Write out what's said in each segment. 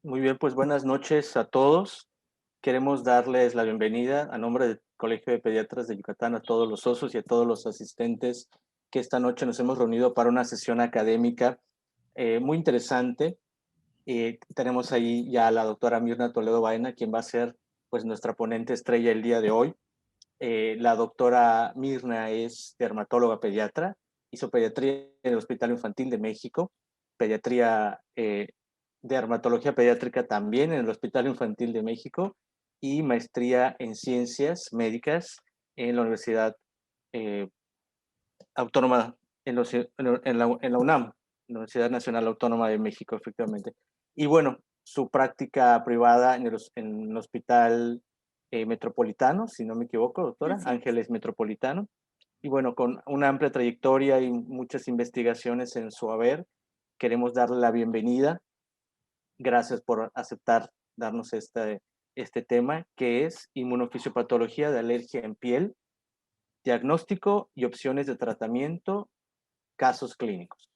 Muy bien, pues buenas noches a todos. Queremos darles la bienvenida a nombre del Colegio de Pediatras de Yucatán a todos los socios y a todos los asistentes que esta noche nos hemos reunido para una sesión académica muy interesante. Tenemos ahí ya a la doctora Mirna Toledo Baena, quien va a ser pues nuestra ponente estrella el día de hoy. La doctora Mirna es dermatóloga pediatra, hizo pediatría en el Hospital Infantil de México, pediatría, dermatología pediátrica también en el Hospital Infantil de México y maestría en ciencias médicas en la Universidad eh, Autónoma, en la UNAM, la Universidad Nacional Autónoma de México, efectivamente. Y bueno, su práctica privada en el Hospital Metropolitano, si no me equivoco, doctora, Así es. Ángeles Metropolitano. Y bueno, con una amplia trayectoria y muchas investigaciones en su haber, queremos darle la bienvenida. Gracias por aceptar darnos este tema, que es inmunofisiopatología de alergia en piel, diagnóstico y opciones de tratamiento, casos clínicos.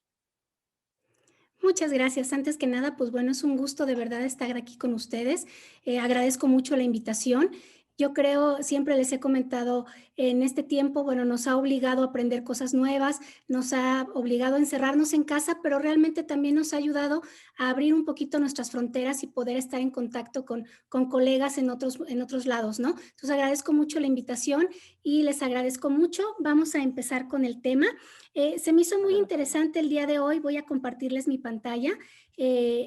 Muchas gracias. Antes que nada, pues bueno, es un gusto de verdad estar aquí con ustedes. Agradezco mucho la invitación. Yo creo, siempre les he comentado, en este tiempo, bueno, nos ha obligado a aprender cosas nuevas, nos ha obligado a encerrarnos en casa, pero realmente también nos ha ayudado a abrir un poquito nuestras fronteras y poder estar en contacto con colegas en otros lados, ¿no? Entonces agradezco mucho la invitación y les agradezco mucho. Vamos a empezar con el tema. Se me hizo muy Adelante. interesante el día de hoy, voy a compartirles mi pantalla,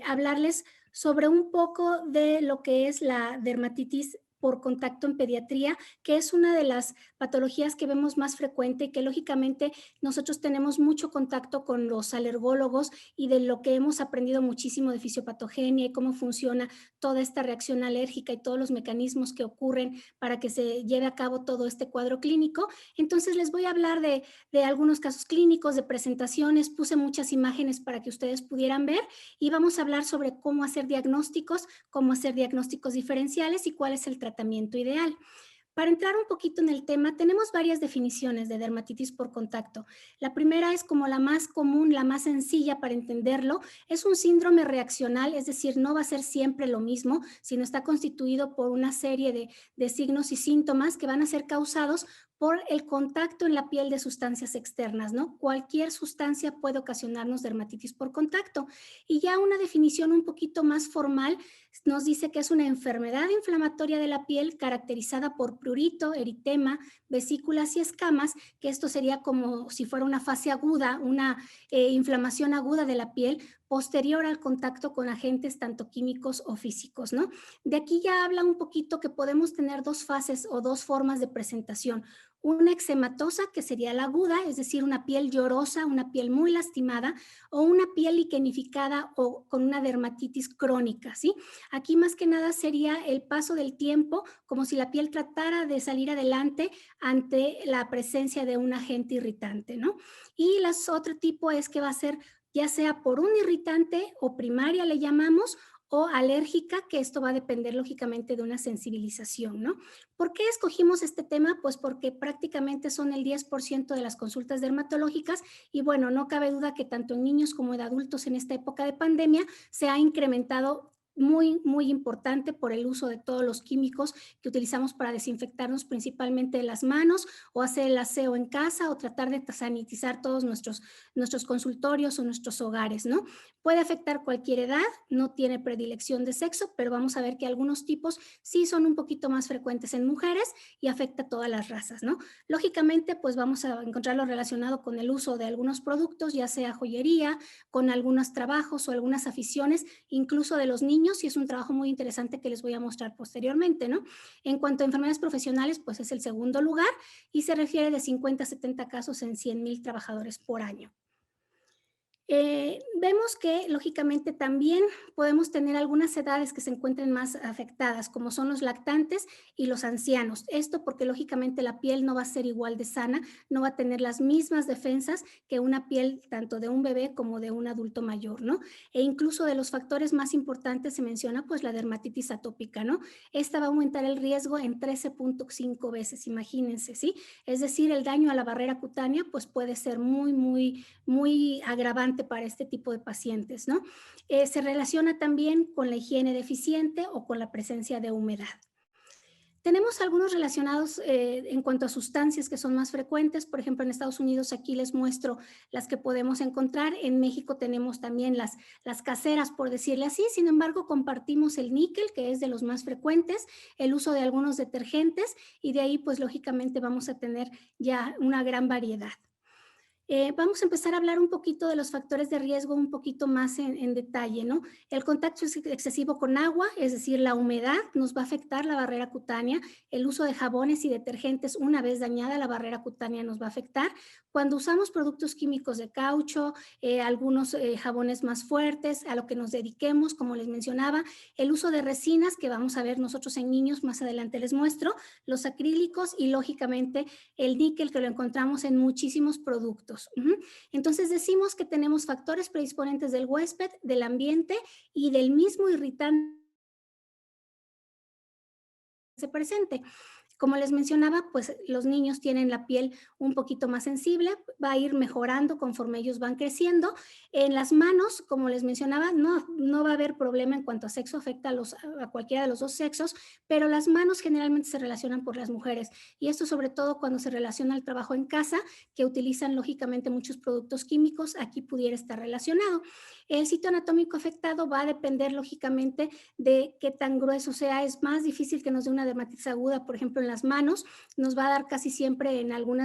hablarles sobre un poco de lo que es la dermatitis por contacto en pediatría, que es una de las patologías que vemos más frecuente y que lógicamente nosotros tenemos mucho contacto con los alergólogos y de lo que hemos aprendido muchísimo de fisiopatogenia y cómo funciona toda esta reacción alérgica y todos los mecanismos que ocurren para que se lleve a cabo todo este cuadro clínico. Entonces les voy a hablar de algunos casos clínicos, de presentaciones, puse muchas imágenes para que ustedes pudieran ver y vamos a hablar sobre cómo hacer diagnósticos diferenciales y cuál es el tratamiento ideal. Para entrar un poquito en el tema, tenemos varias definiciones de dermatitis por contacto. La primera es como la más común, la más sencilla para entenderlo. Es un síndrome reaccional, es decir, no va a ser siempre lo mismo, sino está constituido por una serie de signos y síntomas que van a ser causados por el contacto en la piel de sustancias externas, ¿no? Cualquier sustancia puede ocasionarnos dermatitis por contacto. Y ya una definición un poquito más formal nos dice que es una enfermedad inflamatoria de la piel caracterizada por prurito, eritema, vesículas y escamas, que esto sería como si fuera una fase aguda, una inflamación aguda de la piel posterior al contacto con agentes tanto químicos o físicos, ¿no? De aquí ya habla un poquito que podemos tener dos fases o dos formas de presentación. Una eczematosa, que sería la aguda, es decir, una piel llorosa, una piel muy lastimada, o una piel liquenificada o con una dermatitis crónica, ¿sí? Aquí más que nada sería el paso del tiempo, como si la piel tratara de salir adelante ante la presencia de un agente irritante, ¿no? Y las otro tipo es que va a ser ya sea por un irritante o primaria le llamamos, o alérgica, que esto va a depender lógicamente de una sensibilización, ¿no? ¿Por qué escogimos este tema? Pues porque prácticamente son el 10% de las consultas dermatológicas y bueno, no cabe duda que tanto en niños como en adultos en esta época de pandemia se ha incrementado muy importante por el uso de todos los químicos que utilizamos para desinfectarnos principalmente las manos o hacer el aseo en casa o tratar de sanitizar todos nuestros consultorios o nuestros hogares, ¿no? Puede afectar cualquier edad, no tiene predilección de sexo, pero vamos a ver que algunos tipos sí son un poquito más frecuentes en mujeres y afecta a todas las razas, ¿no? Lógicamente, pues vamos a encontrarlo relacionado con el uso de algunos productos, ya sea joyería, con algunos trabajos o algunas aficiones, incluso de los niños, y es un trabajo muy interesante que les voy a mostrar posteriormente, ¿no? En cuanto a enfermedades profesionales, pues es el segundo lugar y se refiere de 50 a 70 casos en 100,000 trabajadores por año. Vemos que lógicamente también podemos tener algunas edades que se encuentren más afectadas, como son los lactantes y los ancianos. Esto porque lógicamente la piel no va a ser igual de sana, no va a tener las mismas defensas que una piel tanto de un bebé como de un adulto mayor, ¿no? E incluso de los factores más importantes se menciona pues la dermatitis atópica, ¿no? Esta va a aumentar el riesgo en 13.5 veces, imagínense, ¿sí? Es decir, el daño a la barrera cutánea pues puede ser muy agravante importante para este tipo de pacientes, ¿no? Se relaciona también con la higiene deficiente o con la presencia de humedad. Tenemos algunos relacionados en cuanto a sustancias que son más frecuentes. Por ejemplo, en Estados Unidos aquí les muestro las que podemos encontrar. En México tenemos también las caseras, por decirle así. Sin embargo, compartimos el níquel, que es de los más frecuentes, el uso de algunos detergentes y de ahí, pues lógicamente vamos a tener ya una gran variedad. Vamos a empezar a hablar un poquito de los factores de riesgo un poquito más en detalle, ¿no? El contacto excesivo con agua, es decir, la humedad, nos va a afectar la barrera cutánea. El uso de jabones y detergentes, una vez dañada la barrera cutánea, nos va a afectar. Cuando usamos productos químicos de caucho, algunos jabones más fuertes, a lo que nos dediquemos, como les mencionaba, el uso de resinas, que vamos a ver nosotros en niños, más adelante les muestro, los acrílicos y, lógicamente, el níquel, que lo encontramos en muchísimos productos. Entonces decimos que tenemos factores predisponentes del huésped, del ambiente y del mismo irritante presente. Como les mencionaba, pues los niños tienen la piel un poquito más sensible, va a ir mejorando conforme ellos van creciendo. En las manos, como les mencionaba, no va a haber problema en cuanto a sexo, afecta a cualquiera de los dos sexos, pero las manos generalmente se relacionan por las mujeres. Y esto sobre todo cuando se relaciona al trabajo en casa, que utilizan lógicamente muchos productos químicos, aquí pudiera estar relacionado. El sitio anatómico afectado va a depender lógicamente de qué tan grueso sea. Es más difícil que nos dé una dermatitis aguda, por ejemplo, en las manos, nos va a dar casi siempre en algún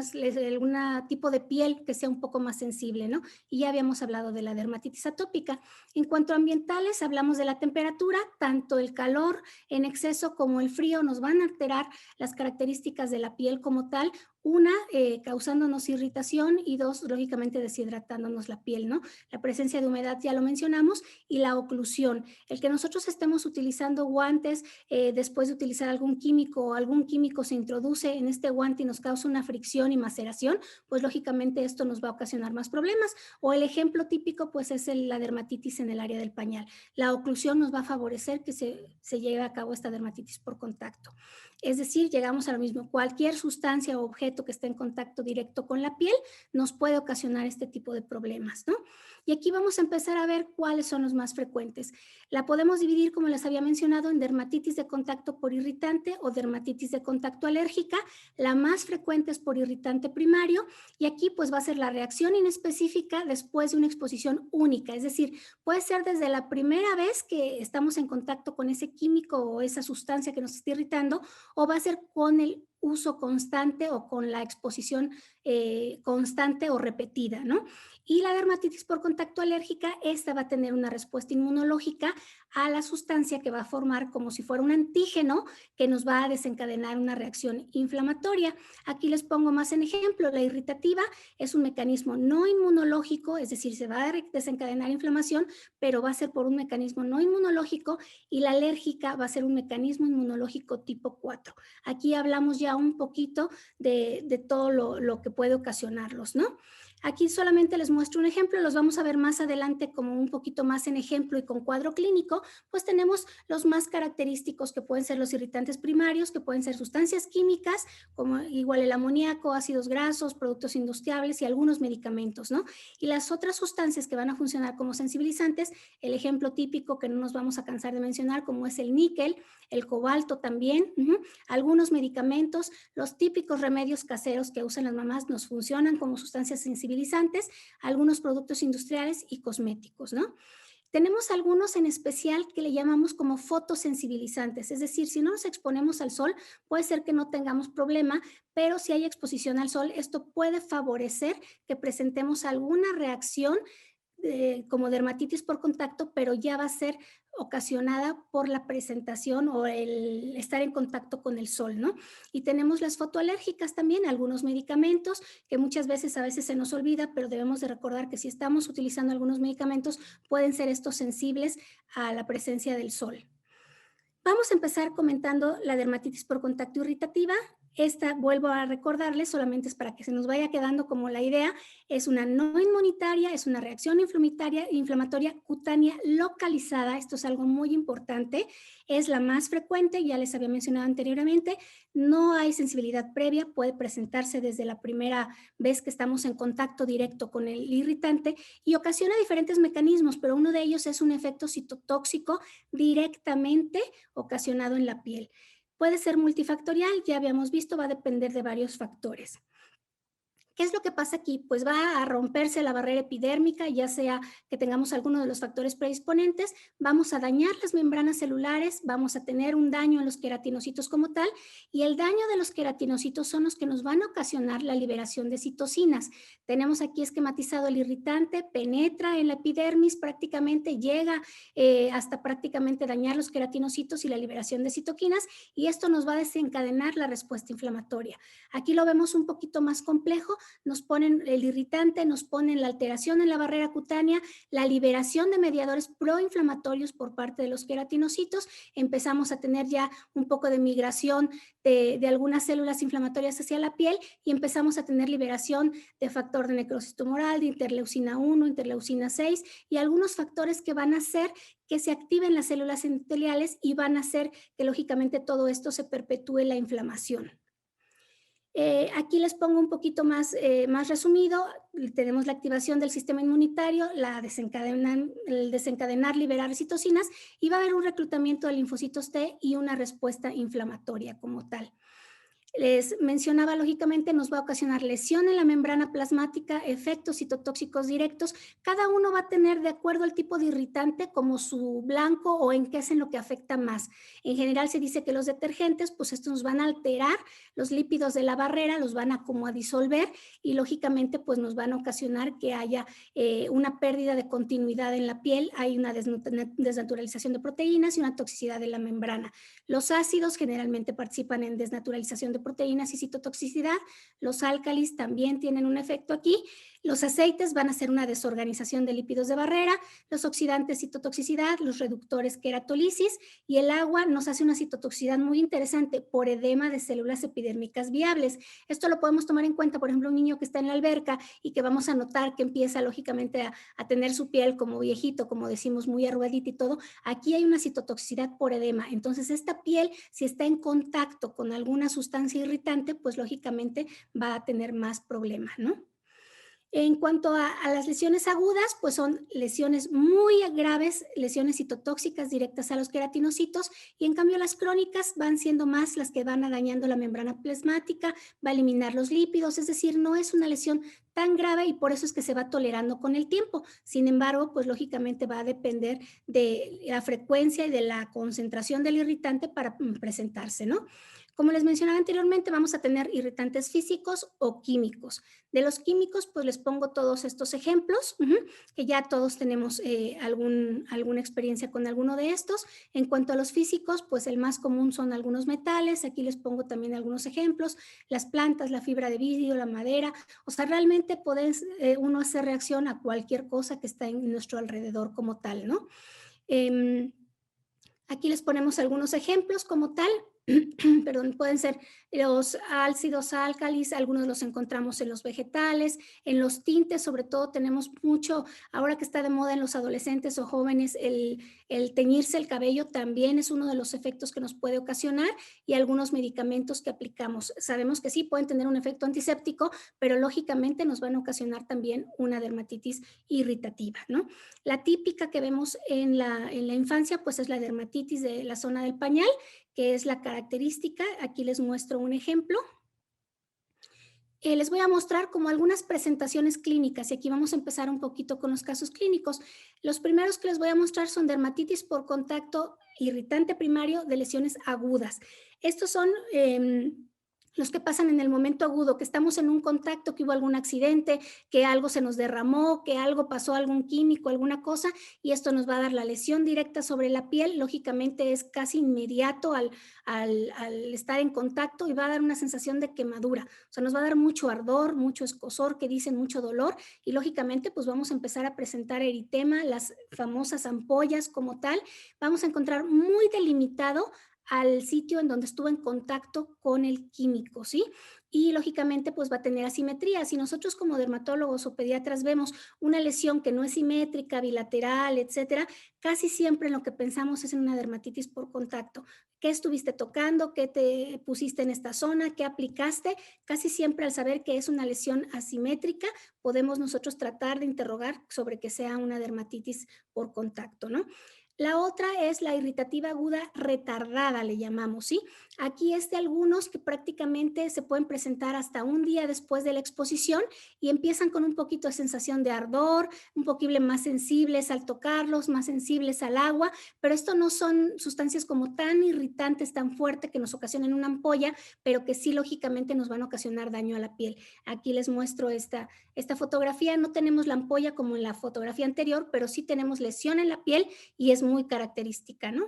tipo de piel que sea un poco más sensible, ¿no? Y ya habíamos hablado de la dermatitis atópica. En cuanto a ambientales, hablamos de la temperatura, tanto el calor en exceso como el frío nos van a alterar las características de la piel como tal, una, causándonos irritación y dos, lógicamente deshidratándonos la piel, ¿no? La presencia de humedad ya lo mencionamos y la oclusión. El que nosotros estemos utilizando guantes después de utilizar algún químico o algún químico se introduce en este guante y nos causa una fricción y maceración, pues lógicamente esto nos va a ocasionar más problemas. O el ejemplo típico pues es la dermatitis en el área del pañal. La oclusión nos va a favorecer que se lleve a cabo esta dermatitis por contacto. Es decir, llegamos a lo mismo. Cualquier sustancia o objeto que esté en contacto directo con la piel nos puede ocasionar este tipo de problemas, ¿no? Y aquí vamos a empezar a ver cuáles son los más frecuentes. La podemos dividir, como les había mencionado, en dermatitis de contacto por irritante o dermatitis de contacto alérgica. La más frecuente es por irritante primario y aquí pues va a ser la reacción inespecífica después de una exposición única. Es decir, puede ser desde la primera vez que estamos en contacto con ese químico o esa sustancia que nos está irritando, o va a ser con el uso constante o con la exposición constante o repetida, ¿no? Y la dermatitis por contacto alérgica, esta va a tener una respuesta inmunológica a la sustancia que va a formar como si fuera un antígeno que nos va a desencadenar una reacción inflamatoria. Aquí les pongo más en ejemplo. La irritativa es un mecanismo no inmunológico, es decir, se va a desencadenar inflamación, pero va a ser por un mecanismo no inmunológico, y la alérgica va a ser un mecanismo inmunológico tipo 4. Aquí hablamos ya un poquito de todo lo que puede ocasionarlos, ¿no? Aquí solamente les muestro un ejemplo, los vamos a ver más adelante como un poquito más en ejemplo y con cuadro clínico. Pues tenemos los más característicos, que pueden ser los irritantes primarios, que pueden ser sustancias químicas, como igual el amoníaco, ácidos grasos, productos industriales y algunos medicamentos, ¿no? Y las otras sustancias que van a funcionar como sensibilizantes, el ejemplo típico que no nos vamos a cansar de mencionar, como es el níquel, el cobalto también, algunos medicamentos, los típicos remedios caseros que usan las mamás nos funcionan como sustancias sensibilizantes, algunos productos industriales y cosméticos, ¿no? Tenemos algunos en especial que le llamamos como fotosensibilizantes, es decir, si no nos exponemos al sol, puede ser que no tengamos problema, pero si hay exposición al sol, esto puede favorecer que presentemos alguna reacción como dermatitis por contacto, pero ya va a ser ocasionada por la presentación o el estar en contacto con el sol, ¿no? Y tenemos las fotoalérgicas también, algunos medicamentos que muchas veces a veces se nos olvida, pero debemos de recordar que si estamos utilizando algunos medicamentos, pueden ser estos sensibles a la presencia del sol. Vamos a empezar comentando la dermatitis por contacto irritativa. Esta, vuelvo a recordarles, solamente es para que se nos vaya quedando como la idea, es una no inmunitaria, es una reacción inflamatoria cutánea localizada, esto es algo muy importante, es la más frecuente, ya les había mencionado anteriormente, no hay sensibilidad previa, puede presentarse desde la primera vez que estamos en contacto directo con el irritante y ocasiona diferentes mecanismos, pero uno de ellos es un efecto citotóxico directamente ocasionado en la piel. Puede ser multifactorial, ya habíamos visto, va a depender de varios factores. ¿Qué es lo que pasa aquí? Pues va a romperse la barrera epidérmica, ya sea que tengamos alguno de los factores predisponentes, vamos a dañar las membranas celulares, vamos a tener un daño en los queratinocitos como tal, y el daño de los queratinocitos son los que nos van a ocasionar la liberación de citocinas. Tenemos aquí esquematizado el irritante, penetra en la epidermis prácticamente, llega hasta prácticamente dañar los queratinocitos y la liberación de citoquinas, y esto nos va a desencadenar la respuesta inflamatoria. Aquí lo vemos un poquito más complejo, nos ponen el irritante, nos ponen la alteración en la barrera cutánea, la liberación de mediadores proinflamatorios por parte de los queratinocitos, empezamos a tener ya un poco de migración de algunas células inflamatorias hacia la piel y empezamos a tener liberación de factor de necrosis tumoral, de interleucina 1, interleucina 6 y algunos factores que van a hacer que se activen las células endoteliales y van a hacer que lógicamente todo esto se perpetúe la inflamación. Aquí les pongo un poquito más resumido. Tenemos la activación del sistema inmunitario, el desencadenar, liberar citocinas y va a haber un reclutamiento de linfocitos T y una respuesta inflamatoria como tal. Les mencionaba, lógicamente, nos va a ocasionar lesión en la membrana plasmática, efectos citotóxicos directos. Cada uno va a tener, de acuerdo al tipo de irritante, como su blanco o en qué es en lo que afecta más. En general se dice que los detergentes, pues estos nos van a alterar los lípidos de la barrera, los van a como a disolver y, lógicamente, pues nos van a ocasionar que haya una pérdida de continuidad en la piel, hay una desnaturalización de proteínas y una toxicidad de la membrana. Los ácidos generalmente participan en desnaturalización de proteínas y citotoxicidad. Los álcalis también tienen un efecto aquí. Los aceites van a hacer una desorganización de lípidos de barrera, los oxidantes citotoxicidad, los reductores queratolisis y el agua nos hace una citotoxicidad muy interesante por edema de células epidérmicas viables. Esto lo podemos tomar en cuenta, por ejemplo, un niño que está en la alberca y que vamos a notar que empieza lógicamente a tener su piel como viejito, como decimos, muy arrugadita y todo. Aquí hay una citotoxicidad por edema. Entonces, esta piel, si está en contacto con alguna sustancia irritante, pues lógicamente va a tener más problemas, ¿no? En cuanto a las lesiones agudas, pues son lesiones muy graves, lesiones citotóxicas directas a los queratinocitos, y en cambio las crónicas van siendo más las que van dañando la membrana plasmática, va a eliminar los lípidos, es decir, no es una lesión tan grave y por eso es que se va tolerando con el tiempo. Sin embargo, pues lógicamente va a depender de la frecuencia y de la concentración del irritante para presentarse, ¿no? Como les mencionaba anteriormente, vamos a tener irritantes físicos o químicos. De los químicos, pues les pongo todos estos ejemplos, que ya todos tenemos alguna experiencia con alguno de estos. En cuanto a los físicos, pues el más común son algunos metales. Aquí les pongo también algunos ejemplos. Las plantas, la fibra de vidrio, la madera. O sea, realmente puede uno hacer reacción a cualquier cosa que está en nuestro alrededor como tal, ¿no? Aquí les ponemos algunos ejemplos como tal. Perdón, pueden ser los ácidos álcalis, algunos los encontramos en los vegetales, en los tintes, sobre todo tenemos mucho, ahora que está de moda en los adolescentes o jóvenes, el teñirse el cabello también es uno de los efectos que nos puede ocasionar y algunos medicamentos que aplicamos. Sabemos que sí pueden tener un efecto antiséptico, pero lógicamente nos van a ocasionar también una dermatitis irritativa, ¿no? La típica que vemos en la infancia, pues es la dermatitis de la zona del pañal, que es la característica. Aquí les muestro un ejemplo. Les voy a mostrar como algunas presentaciones clínicas y aquí vamos a empezar un poquito con los casos clínicos. Los primeros que les voy a mostrar son dermatitis por contacto irritante primario de lesiones agudas. Estos son los que pasan en el momento agudo, que estamos en un contacto, que hubo algún accidente, que algo se nos derramó, que algo pasó, algún químico, alguna cosa, y esto nos va a dar la lesión directa sobre la piel. Lógicamente es casi inmediato al estar en contacto y va a dar una sensación de quemadura. O sea, nos va a dar mucho ardor, mucho escozor, que dicen mucho dolor, y lógicamente pues vamos a empezar a presentar eritema, las famosas ampollas como tal. Vamos a encontrar muy delimitado al sitio en donde estuvo en contacto con el químico, ¿sí? Y lógicamente pues va a tener asimetría. Si nosotros como dermatólogos o pediatras vemos una lesión que no es simétrica, bilateral, etcétera, casi siempre en lo que pensamos es en una dermatitis por contacto. ¿Qué estuviste tocando? ¿Qué te pusiste en esta zona? ¿Qué aplicaste? Casi siempre al saber que es una lesión asimétrica, podemos nosotros tratar de interrogar sobre que sea una dermatitis por contacto, ¿no? La otra es la irritativa aguda retardada, le llamamos, ¿sí? Aquí es de algunos que prácticamente se pueden presentar hasta un día después de la exposición y empiezan con un poquito de sensación de ardor, un poquito más sensibles al tocarlos, más sensibles al agua, pero esto no son sustancias como tan irritantes, tan fuertes que nos ocasionen una ampolla, pero que sí lógicamente nos van a ocasionar daño a la piel. Aquí les muestro esta fotografía, no tenemos la ampolla como en la fotografía anterior, pero sí tenemos lesión en la piel y es muy característica, ¿no?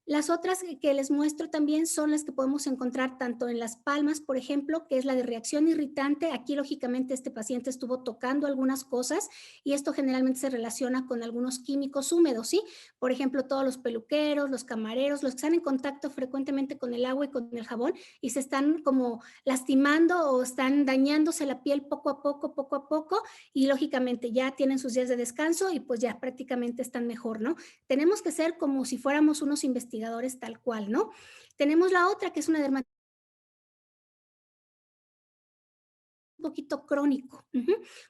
Las otras que les muestro también son las que podemos encontrar tanto en las palmas, por ejemplo, que es la de reacción irritante. Aquí, lógicamente, este paciente estuvo tocando algunas cosas y esto generalmente se relaciona con algunos químicos húmedos, ¿sí? Por ejemplo, todos los peluqueros, los camareros, los que están en contacto frecuentemente con el agua y con el jabón y se están como lastimando o están dañándose la piel poco a poco y, lógicamente, ya tienen sus días de descanso y pues ya prácticamente están mejor, ¿no? Tenemos que ser como si fuéramos unos investigadores tal cual, ¿no? Tenemos la otra que es una dermatitis un poquito crónico.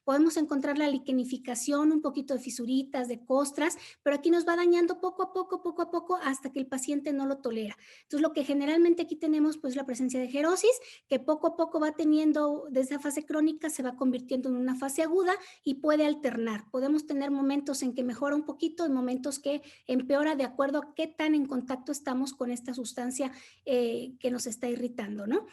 Podemos encontrar la liquenificación, un poquito de fisuritas, de costras, pero aquí nos va dañando poco a poco, hasta que el paciente no lo tolera. Entonces, lo que generalmente aquí tenemos, pues, la presencia de gerosis, que poco a poco va teniendo, desde esa fase crónica, se va convirtiendo en una fase aguda y puede alternar. Podemos tener momentos en que mejora un poquito y momentos que empeora de acuerdo a qué tan en contacto estamos con esta sustancia que nos está irritando, ¿no?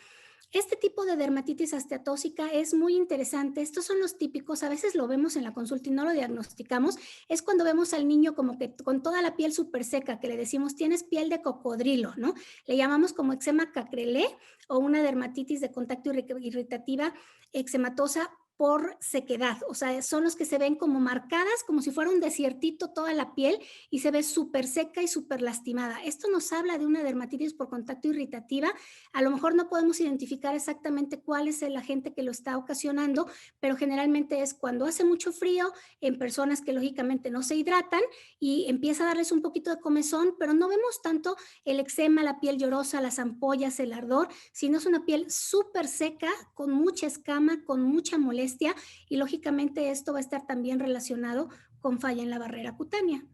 Este tipo de dermatitis esteatóxica es muy interesante. Estos son los típicos, a veces lo vemos en la consulta y no lo diagnosticamos. Es cuando vemos al niño como que con toda la piel súper seca, que le decimos, tienes piel de cocodrilo, ¿no? Le llamamos como eczema cacrelé o una dermatitis de contacto irritativa eczematosa por sequedad, o sea, son los que se ven como marcadas, como si fuera un desiertito toda la piel y se ve súper seca y súper lastimada. Esto nos habla de una dermatitis por contacto irritativa. A lo mejor no podemos identificar exactamente cuál es el agente que lo está ocasionando, pero generalmente es cuando hace mucho frío en personas que lógicamente no se hidratan y empieza a darles un poquito de comezón, pero no vemos tanto el eczema, la piel llorosa, las ampollas, el ardor, sino es una piel súper seca, con mucha escama, con mucha molestia y lógicamente esto va a estar también relacionado con falla en la barrera cutánea.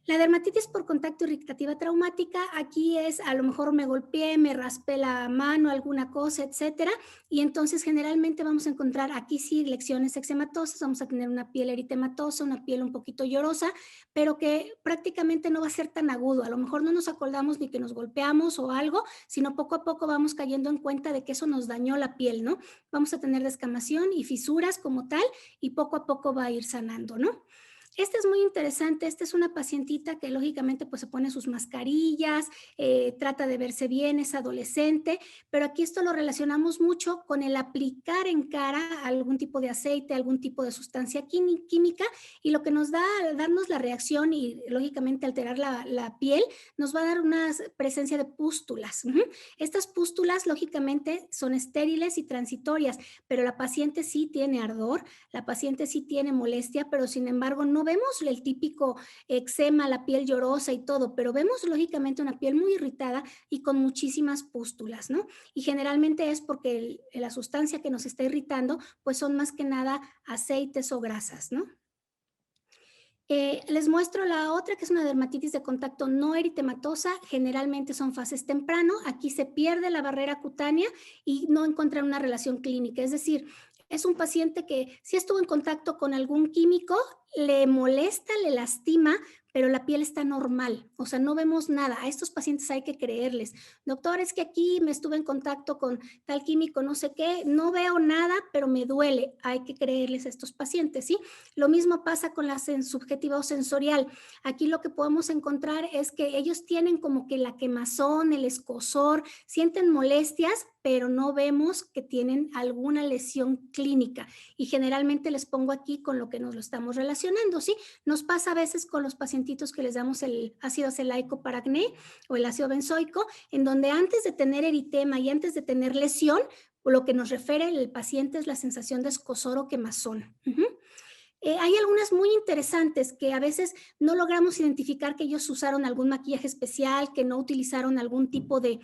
La dermatitis por contacto irritativa traumática, aquí es a lo mejor me golpeé, me raspé la mano, alguna cosa, etcétera, y entonces generalmente vamos a encontrar aquí sí lesiones eczematosas, vamos a tener una piel eritematosa, una piel un poquito llorosa, pero que prácticamente no va a ser tan agudo, a lo mejor no nos acordamos ni que nos golpeamos o algo, sino poco a poco vamos cayendo en cuenta de que eso nos dañó la piel, ¿no? Vamos a tener descamación y fisuras como tal, y poco a poco va a ir sanando, ¿no? Esta es muy interesante, esta es una pacientita que lógicamente pues se pone sus mascarillas, trata de verse bien, es adolescente, pero aquí esto lo relacionamos mucho con el aplicar en cara algún tipo de aceite, algún tipo de sustancia química y lo que nos da al darnos la reacción y lógicamente alterar la piel, nos va a dar una presencia de pústulas. Estas pústulas lógicamente son estériles y transitorias, pero la paciente sí tiene ardor, la paciente sí tiene molestia, pero sin embargo no vemos el típico eczema, la piel llorosa y todo, pero vemos lógicamente una piel muy irritada y con muchísimas pústulas, ¿no? Y generalmente es porque la sustancia que nos está irritando, pues son más que nada aceites o grasas, ¿no? Les muestro la otra, que es una dermatitis de contacto no eritematosa. Generalmente son fases temprano. Aquí se pierde la barrera cutánea y no encuentran una relación clínica. Es decir, es un paciente que sí estuvo en contacto con algún químico, le molesta, le lastima, pero la piel está normal. O sea, no vemos nada. A estos pacientes hay que creerles. Doctor, es que aquí me estuve en contacto con tal químico, no sé qué, no veo nada, pero me duele. Hay que creerles a estos pacientes, ¿sí? Lo mismo pasa con la subjetiva o sensorial. Aquí lo que podemos encontrar es que ellos tienen como que la quemazón, el escozor, sienten molestias, pero no vemos que tienen alguna lesión clínica. Y generalmente les pongo aquí con lo que nos lo estamos relacionando, ¿sí? Nos pasa a veces con los pacientitos que les damos el ácido acelaico para acné o el ácido benzoico, en donde antes de tener eritema y antes de tener lesión, lo que nos refiere el paciente es la sensación de escozor o quemazón. Hay algunas muy interesantes que a veces no logramos identificar que ellos usaron algún maquillaje especial, que no utilizaron algún tipo de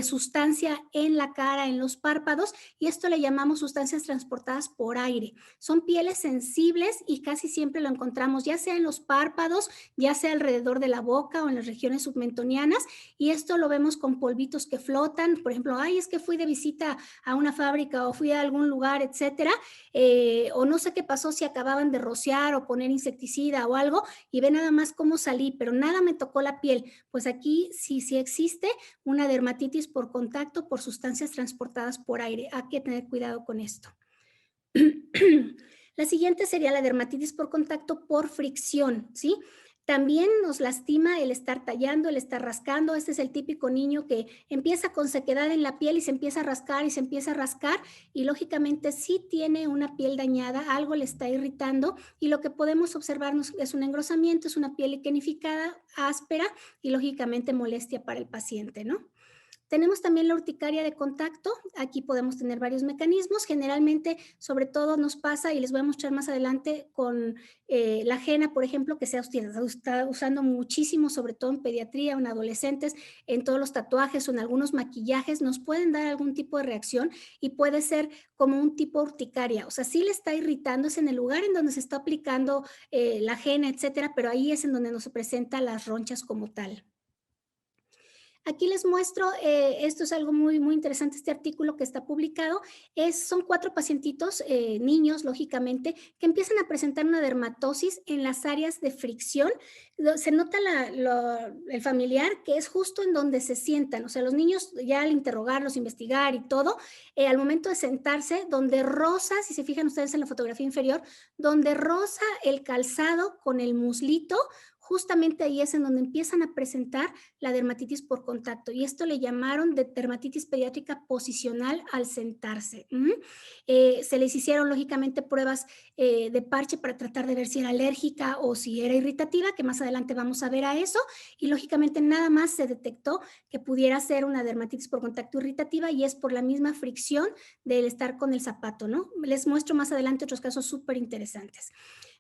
sustancia en la cara, en los párpados, y esto le llamamos sustancias transportadas por aire. Son pieles sensibles y casi siempre lo encontramos ya sea en los párpados, ya sea alrededor de la boca o en las regiones submentonianas, y esto lo vemos con polvitos que flotan. Por ejemplo, ay, es que fui de visita a una fábrica o fui a algún lugar, etcétera, o no sé qué pasó si acababan de rociar o poner insecticida o algo y ve nada más cómo salí, pero nada me tocó la piel. Pues aquí sí existe una dermatitis por contacto por sustancias transportadas por aire. Hay que tener cuidado con esto. La siguiente sería la dermatitis por contacto por fricción, ¿sí? También nos lastima el estar tallando, el estar rascando. Este es el típico niño que empieza con sequedad en la piel y se empieza a rascar y se empieza a rascar y lógicamente sí tiene una piel dañada, algo le está irritando y lo que podemos observar es un engrosamiento, es una piel liquenificada, áspera y lógicamente molestia para el paciente, ¿no? Tenemos también la urticaria de contacto. Aquí podemos tener varios mecanismos. Generalmente, sobre todo nos pasa, y les voy a mostrar más adelante, con la ajena, por ejemplo, que se está usando muchísimo, sobre todo en pediatría o en adolescentes, en todos los tatuajes o en algunos maquillajes, nos pueden dar algún tipo de reacción y puede ser como un tipo urticaria. O sea, sí le está irritando, es en el lugar en donde se está aplicando la ajena, etcétera, pero ahí es en donde nos presentan las ronchas como tal. Aquí les muestro, esto es algo muy, muy interesante, este artículo que está publicado, son 4 pacientitos, niños, lógicamente, que empiezan a presentar una dermatosis en las áreas de fricción. Se nota el familiar que es justo en donde se sientan, o sea, los niños ya al interrogarlos, investigar y todo, al momento de sentarse, donde rosa, si se fijan ustedes en la fotografía inferior, donde rosa el calzado con el muslito, justamente ahí es en donde empiezan a presentar la dermatitis por contacto y esto le llamaron de dermatitis pediátrica posicional al sentarse. Se les hicieron lógicamente pruebas de parche para tratar de ver si era alérgica o si era irritativa, que más adelante vamos a ver a eso, y lógicamente nada más se detectó que pudiera ser una dermatitis por contacto irritativa y es por la misma fricción del estar con el zapato, ¿no? Les muestro más adelante otros casos súper interesantes.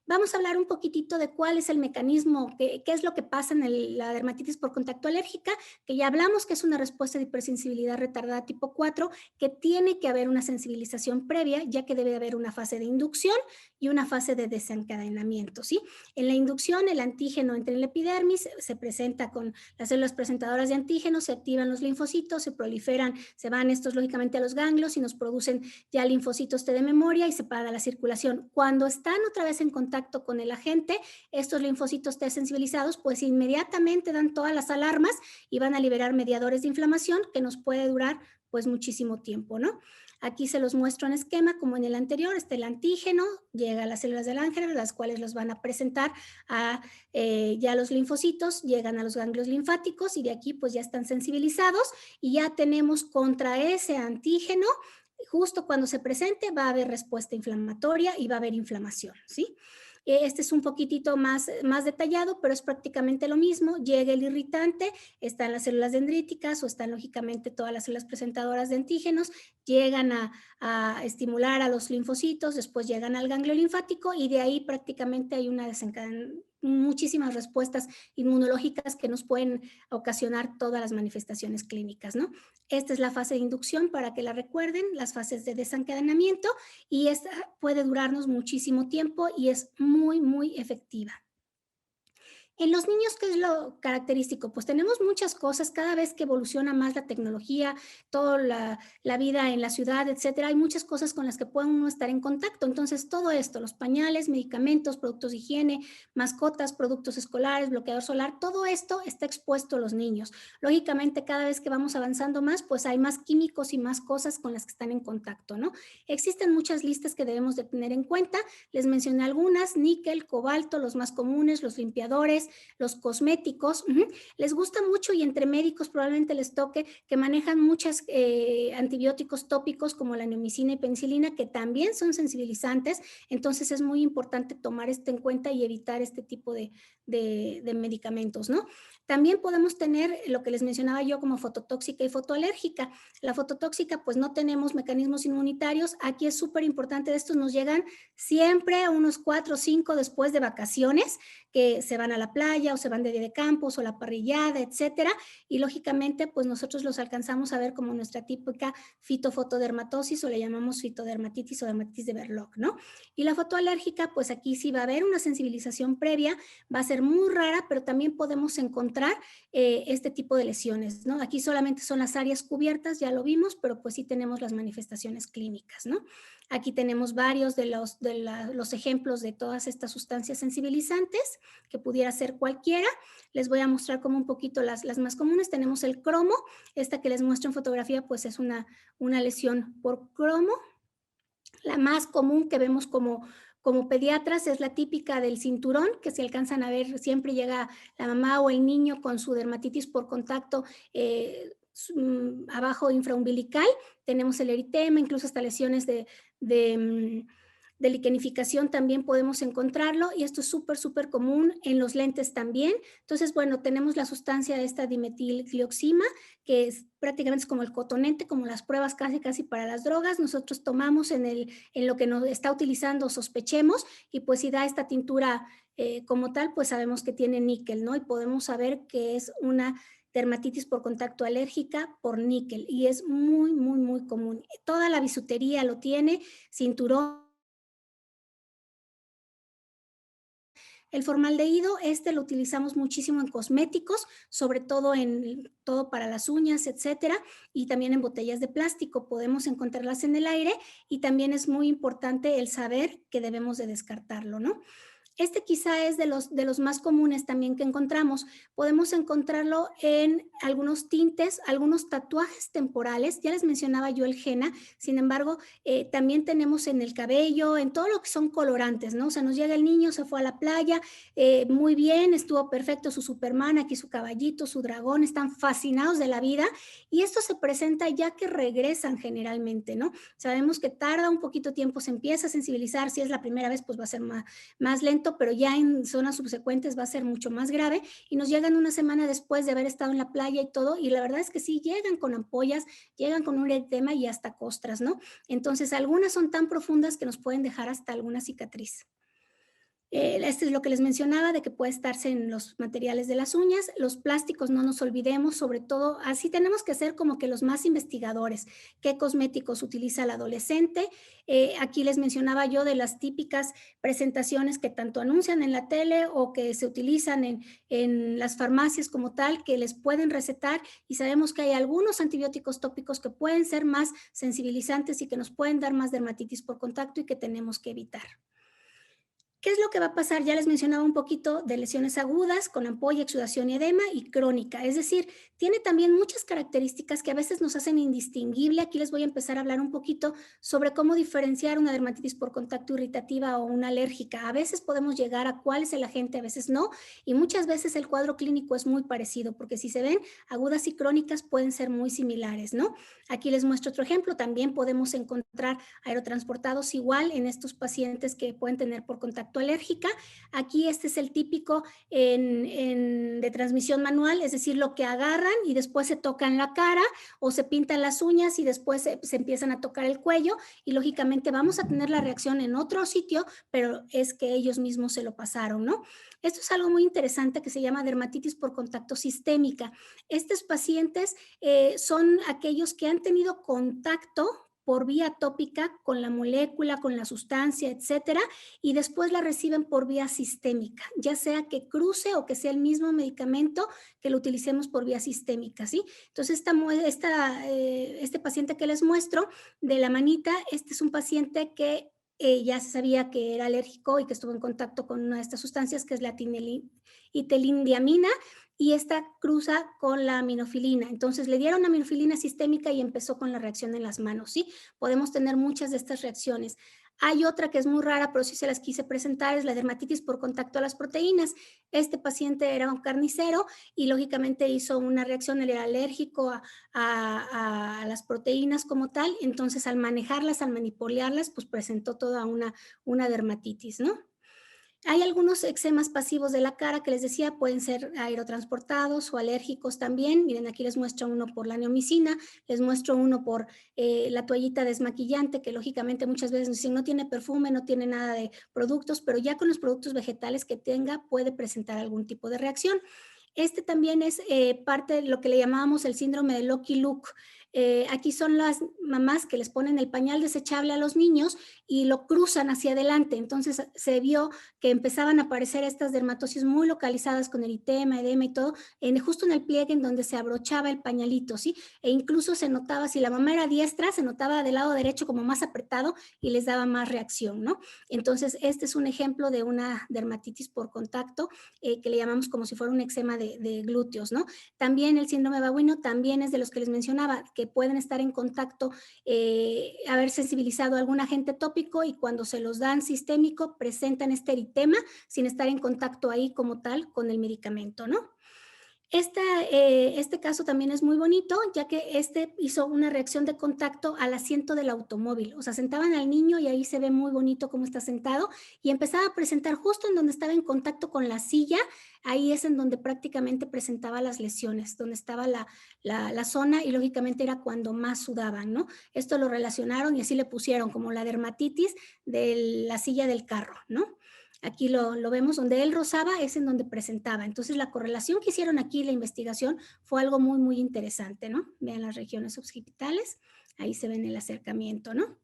Vamos a hablar un poquitito de cuál es el mecanismo, qué es lo que pasa en la dermatitis por contacto alérgica, que ya hablamos que es una respuesta de hipersensibilidad retardada tipo 4, que tiene que haber una sensibilización previa, ya que debe de haber una fase de inducción y una fase de desencadenamiento, ¿sí? En la inducción, el antígeno entra en la epidermis, se presenta con las células presentadoras de antígenos, se activan los linfocitos, se proliferan, se van estos lógicamente a los ganglios y nos producen ya linfocitos T de memoria y se para la circulación. Cuando están otra vez en contacto con el agente, estos linfocitos T sensibilizados pues inmediatamente dan todas las alarmas y van a liberar mediadores de inflamación que nos puede durar pues muchísimo tiempo, ¿no? Aquí se los muestro en esquema como en el anterior, está el antígeno, llega a las células del ángel, las cuales los van a presentar a ya los linfocitos, llegan a los ganglios linfáticos y de aquí pues ya están sensibilizados y ya tenemos contra ese antígeno, justo cuando se presente va a haber respuesta inflamatoria y va a haber inflamación, ¿sí? Este es un poquitito más detallado, pero es prácticamente lo mismo. Llega el irritante, están las células dendríticas o están lógicamente todas las células presentadoras de antígenos, llegan a estimular a los linfocitos, después llegan al ganglio linfático y de ahí prácticamente hay una muchísimas respuestas inmunológicas que nos pueden ocasionar todas las manifestaciones clínicas, ¿no? Esta es la fase de inducción para que la recuerden, las fases de desencadenamiento y esta puede durarnos muchísimo tiempo y es muy, muy efectiva. En los niños, ¿qué es lo característico? Pues tenemos muchas cosas, cada vez que evoluciona más la tecnología, toda la vida en la ciudad, etcétera, hay muchas cosas con las que puede uno estar en contacto. Entonces, todo esto, los pañales, medicamentos, productos de higiene, mascotas, productos escolares, bloqueador solar, todo esto está expuesto a los niños. Lógicamente, cada vez que vamos avanzando más, pues hay más químicos y más cosas con las que están en contacto, ¿no? Existen muchas listas que debemos de tener en cuenta. Les mencioné algunas: níquel, cobalto, los más comunes, los limpiadores, inyectables, los cosméticos. Les gusta mucho y entre médicos probablemente les toque que manejan muchos antibióticos tópicos como la neomicina y penicilina, que también son sensibilizantes. Entonces es muy importante tomar esto en cuenta y evitar este tipo de medicamentos, ¿no? También podemos tener lo que les mencionaba yo como fototóxica y fotoalérgica. La fototóxica, pues no tenemos mecanismos inmunitarios. Aquí es súper importante, de estos nos llegan siempre a unos 4 o 5 después de vacaciones, que se van a la playa o se van de día de campos o la parrillada, etcétera. Y lógicamente, pues nosotros los alcanzamos a ver como nuestra típica fitofotodermatosis o le llamamos fitodermatitis o dermatitis de Verloc, ¿no? Y la fotoalérgica, pues aquí sí va a haber una sensibilización previa, va a ser muy rara, pero también podemos encontrar este tipo de lesiones, ¿no? Aquí solamente son las áreas cubiertas, ya lo vimos, pero pues sí tenemos las manifestaciones clínicas, ¿no? Aquí tenemos varios de los ejemplos de todas estas sustancias sensibilizantes, que pudiera ser cualquiera. Les voy a mostrar como un poquito las más comunes. Tenemos el cromo, esta que les muestro en fotografía, pues es una lesión por cromo. La más común que vemos como pediatras es la típica del cinturón, que si alcanzan a ver, siempre llega la mamá o el niño con su dermatitis por contacto abajo infraumbilical. Tenemos el eritema, incluso hasta lesiones de liquenificación también podemos encontrarlo, y esto es súper común en los lentes también. Entonces, bueno, tenemos la sustancia esta dimetilglioxima, que es prácticamente como el cotonete, como las pruebas casi para las drogas. Nosotros tomamos en lo que nos está utilizando, sospechemos, y pues si da esta tintura como tal, pues sabemos que tiene níquel, ¿no? Y podemos saber que es una dermatitis por contacto alérgica por níquel, y es muy común. Toda la bisutería lo tiene, cinturón. El formaldehído, lo utilizamos muchísimo en cosméticos, sobre todo todo para las uñas, etcétera, y también en botellas de plástico. Podemos encontrarlas en el aire, y también es muy importante el saber que debemos de descartarlo, ¿no? Quizá es de los más comunes también que encontramos. Podemos encontrarlo en algunos tintes, algunos tatuajes temporales. Ya les mencionaba yo el henna, sin embargo, también tenemos en el cabello, en todo lo que son colorantes, ¿no? O sea, nos llega el niño, se fue a la playa, muy bien, estuvo perfecto su Superman, aquí su caballito, su dragón, están fascinados de la vida, y esto se presenta ya que regresan generalmente, ¿no? Sabemos que tarda un poquito tiempo, se empieza a sensibilizar. Si es la primera vez, pues va a ser más lento, pero ya en zonas subsecuentes va a ser mucho más grave, y nos llegan una semana después de haber estado en la playa y todo, y la verdad es que sí, llegan con ampollas, llegan con un eritema y hasta costras, ¿no? Entonces, algunas son tan profundas que nos pueden dejar hasta alguna cicatriz. Esto es lo que les mencionaba, de que puede estarse en los materiales de las uñas. Los plásticos, no nos olvidemos, sobre todo, así tenemos que ser como que los más investigadores. ¿Qué cosméticos utiliza el adolescente? Aquí les mencionaba yo de las típicas presentaciones que tanto anuncian en la tele o que se utilizan en las farmacias como tal, que les pueden recetar, y sabemos que hay algunos antibióticos tópicos que pueden ser más sensibilizantes y que nos pueden dar más dermatitis por contacto y que tenemos que evitar. ¿Qué es lo que va a pasar? Ya les mencionaba un poquito de lesiones agudas con ampolla, exudación y edema, y crónica. Es decir, tiene también muchas características que a veces nos hacen indistinguible. Aquí les voy a empezar a hablar un poquito sobre cómo diferenciar una dermatitis por contacto irritativa o una alérgica. A veces podemos llegar a cuál es el agente, a veces no, y muchas veces el cuadro clínico es muy parecido, porque si se ven, agudas y crónicas pueden ser muy similares, ¿no? Aquí les muestro otro ejemplo. También podemos encontrar aerotransportados igual en estos pacientes que pueden tener por contacto alérgica. Aquí este es el típico de transmisión manual, es decir, lo que agarran y después se tocan la cara o se pintan las uñas y después se empiezan a tocar el cuello, y lógicamente vamos a tener la reacción en otro sitio, pero es que ellos mismos se lo pasaron, ¿no? Esto es algo muy interesante que se llama dermatitis por contacto sistémica. Estos pacientes son aquellos que han tenido contacto por vía tópica con la molécula, con la sustancia, etcétera, y después la reciben por vía sistémica, ya sea que cruce o que sea el mismo medicamento que lo utilicemos por vía sistémica, ¿sí? Entonces, este paciente que les muestro de la manita, este es un paciente que ya se sabía que era alérgico y que estuvo en contacto con una de estas sustancias, que es la itelindiamina, y esta cruza con la aminofilina. Entonces le dieron aminofilina sistémica y empezó con la reacción en las manos, ¿sí? Podemos tener muchas de estas reacciones. Hay otra que es muy rara, pero sí se las quise presentar, es la dermatitis por contacto a las proteínas. Este paciente era un carnicero y lógicamente hizo una reacción, él era alérgico a las proteínas como tal, entonces al manejarlas, al manipularlas, pues presentó toda una dermatitis, ¿no? Hay algunos eczemas pasivos de la cara que les decía, pueden ser aerotransportados o alérgicos también. Miren, aquí les muestro uno por la neomicina, les muestro uno por la toallita desmaquillante, que lógicamente muchas veces nos dicen no tiene perfume, no tiene nada de productos, pero ya con los productos vegetales que tenga puede presentar algún tipo de reacción. Este también es parte de lo que le llamábamos el síndrome de Lucky Luke. Aquí son las mamás que les ponen el pañal desechable a los niños y lo cruzan hacia adelante. Entonces se vio que empezaban a aparecer estas dermatosis muy localizadas con eritema, edema y todo, justo en el pliegue en donde se abrochaba el pañalito, ¿sí? E incluso se notaba, si la mamá era diestra, se notaba del lado derecho como más apretado y les daba más reacción, ¿no? Entonces, este es un ejemplo de una dermatitis por contacto que le llamamos como si fuera un eczema de glúteos, ¿no? También el síndrome babuino también es de los que les mencionaba, que pueden estar en contacto, haber sensibilizado a algún agente tópico y cuando se los dan sistémico presentan este eritema sin estar en contacto ahí como tal con el medicamento, ¿no? Este caso también es muy bonito, ya que este hizo una reacción de contacto al asiento del automóvil. O sea, sentaban al niño y ahí se ve muy bonito cómo está sentado y empezaba a presentar justo en donde estaba en contacto con la silla, ahí es en donde prácticamente presentaba las lesiones, donde estaba la zona y lógicamente era cuando más sudaban, ¿no? Esto lo relacionaron y así le pusieron como la dermatitis de la silla del carro, ¿no? Aquí lo vemos, donde él rozaba es en donde presentaba. Entonces, la correlación que hicieron aquí, la investigación, fue algo muy, muy interesante, ¿no? Vean las regiones subgipitales, ahí se ven el acercamiento, ¿no?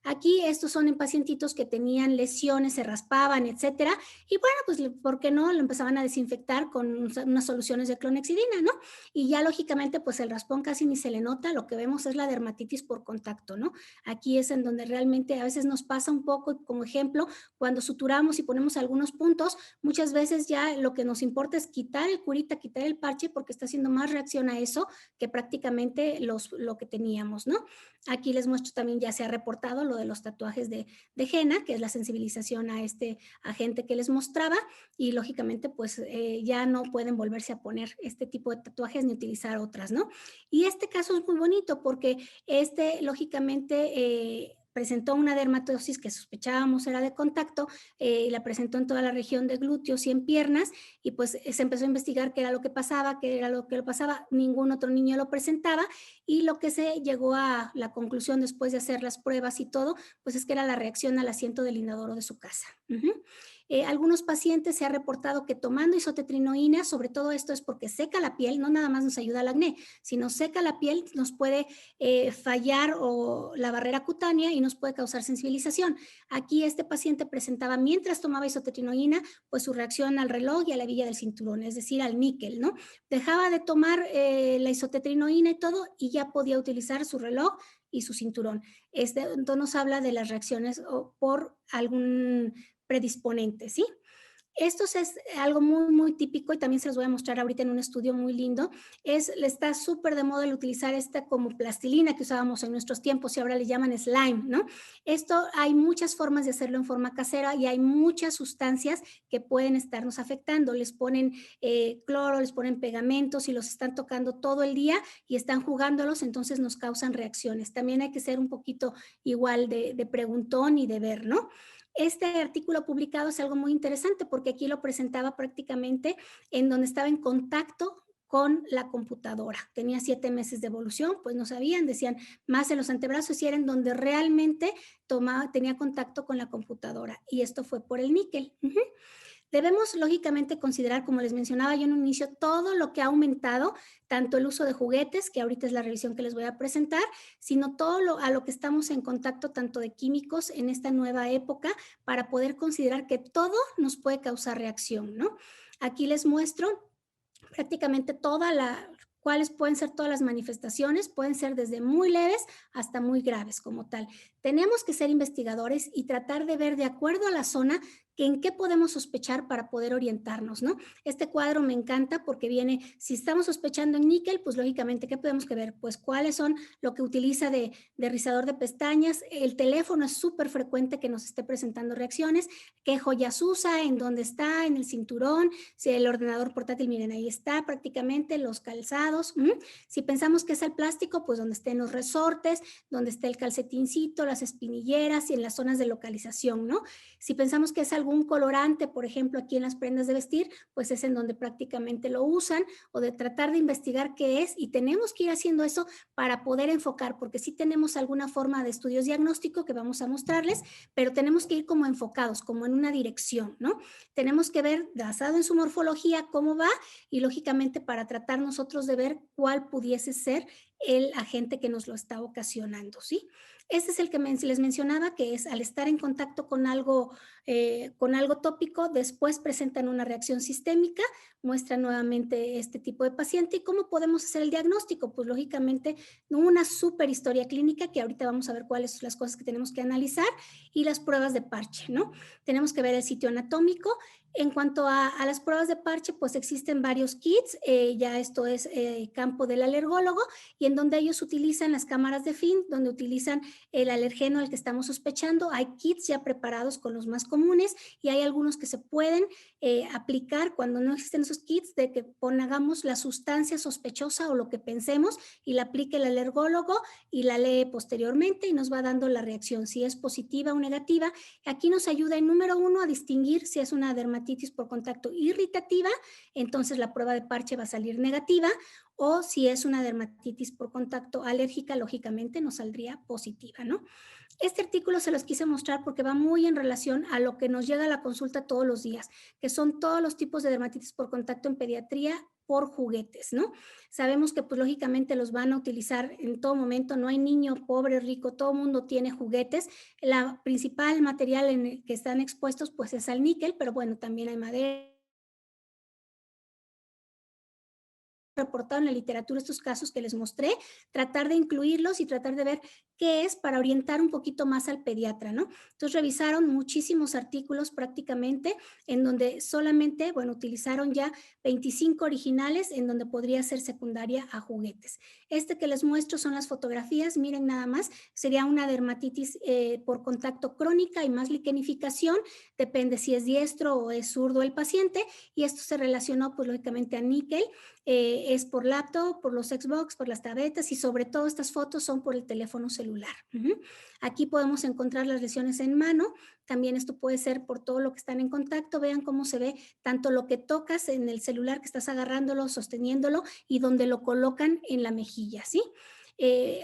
Aquí estos son en pacientitos que tenían lesiones, se raspaban, etcétera, y bueno, pues, ¿por qué no? Lo empezaban a desinfectar con unas soluciones de clonexidina, ¿no? Y ya lógicamente, pues el raspón casi ni se le nota, lo que vemos es la dermatitis por contacto, ¿no? Aquí es en donde realmente a veces nos pasa un poco, como ejemplo, cuando suturamos y ponemos algunos puntos, muchas veces ya lo que nos importa es quitar el curita, quitar el parche, porque está haciendo más reacción a eso que prácticamente lo que teníamos, ¿no? Aquí les muestro también, ya se ha reportado lo de los tatuajes de henna, que es la sensibilización a este agente que les mostraba, y lógicamente pues ya no pueden volverse a poner este tipo de tatuajes ni utilizar otras, ¿no? Y este caso es muy bonito porque lógicamente presentó una dermatosis que sospechábamos era de contacto, la presentó en toda la región de glúteos y en piernas, y pues se empezó a investigar qué era lo que pasaba, qué era lo que le pasaba, ningún otro niño lo presentaba, y lo que se llegó a la conclusión después de hacer las pruebas y todo, pues es que era la reacción al asiento del inodoro de su casa. Algunos pacientes se ha reportado que tomando isotetrinoína, sobre todo esto es porque seca la piel, no nada más nos ayuda al acné, sino seca la piel, nos puede fallar o la barrera cutánea y nos puede causar sensibilización. Aquí este paciente presentaba, mientras tomaba isotetrinoína, pues su reacción al reloj y a la hebilla del cinturón, es decir, al níquel, ¿no? Dejaba de tomar la isotetrinoína y todo y ya podía utilizar su reloj y su cinturón. Entonces nos habla de las reacciones por algún predisponente, ¿sí? Esto es algo muy, muy típico y también se los voy a mostrar ahorita en un estudio muy lindo. Está súper de moda el utilizar esta como plastilina que usábamos en nuestros tiempos y ahora le llaman slime, ¿no? Esto hay muchas formas de hacerlo en forma casera y hay muchas sustancias que pueden estarnos afectando. Les ponen cloro, les ponen pegamentos y los están tocando todo el día y están jugándolos, entonces nos causan reacciones. También hay que ser un poquito igual de preguntón y de ver, ¿no? Este artículo publicado es algo muy interesante porque aquí lo presentaba prácticamente en donde estaba en contacto con la computadora. Tenía 7 meses de evolución, pues no sabían, decían más en los antebrazos y era en donde realmente tenía contacto con la computadora. Y esto fue por el níquel. Debemos lógicamente considerar, como les mencionaba yo en un inicio, todo lo que ha aumentado, tanto el uso de juguetes, que ahorita es la revisión que les voy a presentar, sino todo a lo que estamos en contacto, tanto de químicos en esta nueva época, para poder considerar que todo nos puede causar reacción, ¿no? Aquí les muestro prácticamente cuáles pueden ser todas las manifestaciones, pueden ser desde muy leves hasta muy graves como tal. Tenemos que ser investigadores y tratar de ver de acuerdo a la zona en qué podemos sospechar para poder orientarnos, ¿no? Este cuadro me encanta porque viene, si estamos sospechando en níquel, pues lógicamente, ¿qué podemos que ver? Pues cuáles son lo que utiliza de rizador de pestañas. El teléfono es súper frecuente que nos esté presentando reacciones. ¿Qué joyas usa? ¿En dónde está? ¿En el cinturón? Si el ordenador portátil, miren, ahí está prácticamente, los calzados. Si pensamos que es el plástico, pues donde estén los resortes, donde esté el calcetincito, las espinilleras y en las zonas de localización, ¿no? Si pensamos que es algún colorante, por ejemplo, aquí en las prendas de vestir, pues es en donde prácticamente lo usan, o de tratar de investigar qué es, y tenemos que ir haciendo eso para poder enfocar, porque sí tenemos alguna forma de estudios diagnóstico que vamos a mostrarles, pero tenemos que ir como enfocados, como en una dirección, ¿no? Tenemos que ver, basado en su morfología, cómo va, y lógicamente para tratar nosotros de ver cuál pudiese ser el agente que nos lo está ocasionando, ¿sí? Este es el que les mencionaba, que es al estar en contacto con algo tópico, después presentan una reacción sistémica, muestra nuevamente este tipo de paciente. ¿Y cómo podemos hacer el diagnóstico? Pues lógicamente una súper historia clínica, que ahorita vamos a ver cuáles son las cosas que tenemos que analizar, y las pruebas de parche, ¿no? Tenemos que ver el sitio anatómico. En cuanto a las pruebas de parche, pues existen varios kits, ya esto es campo del alergólogo, y en donde ellos utilizan las cámaras de Finn, donde utilizan el alergeno al que estamos sospechando. Hay kits ya preparados con los más comunes, y hay algunos que se pueden aplicar cuando no existen esos kits, de que pongamos la sustancia sospechosa o lo que pensemos, y la aplique el alergólogo y la lee posteriormente y nos va dando la reacción, si es positiva o negativa. Aquí nos ayuda, en número 1, a distinguir si es una dermatitis por contacto irritativa, entonces la prueba de parche va a salir negativa, o si es una dermatitis por contacto alérgica, lógicamente nos saldría positiva, ¿no? Este artículo se los quise mostrar porque va muy en relación a lo que nos llega a la consulta todos los días, que son todos los tipos de dermatitis por contacto en pediatría por juguetes, ¿no? Sabemos que pues lógicamente los van a utilizar en todo momento, no hay niño pobre, rico, todo mundo tiene juguetes. La principal material en el que están expuestos pues es al níquel, pero bueno, también hay madera, reportado en la literatura estos casos que les mostré, tratar de incluirlos y tratar de ver qué es, para orientar un poquito más al pediatra, ¿no? Entonces revisaron muchísimos artículos prácticamente, en donde solamente, bueno, utilizaron ya 25 originales en donde podría ser secundaria a juguetes. Este que les muestro son las fotografías, miren nada más, sería una dermatitis por contacto crónica y más liquenificación, depende si es diestro o es zurdo el paciente, y esto se relacionó pues lógicamente a níquel. Es por laptop, por los Xbox, por las tabletas, y sobre todo estas fotos son por el teléfono celular. Aquí podemos encontrar las lesiones en mano, también esto puede ser por todo lo que están en contacto. Vean cómo se ve tanto lo que tocas en el celular, que estás agarrándolo, sosteniéndolo, y donde lo colocan en la mejilla, ¿sí?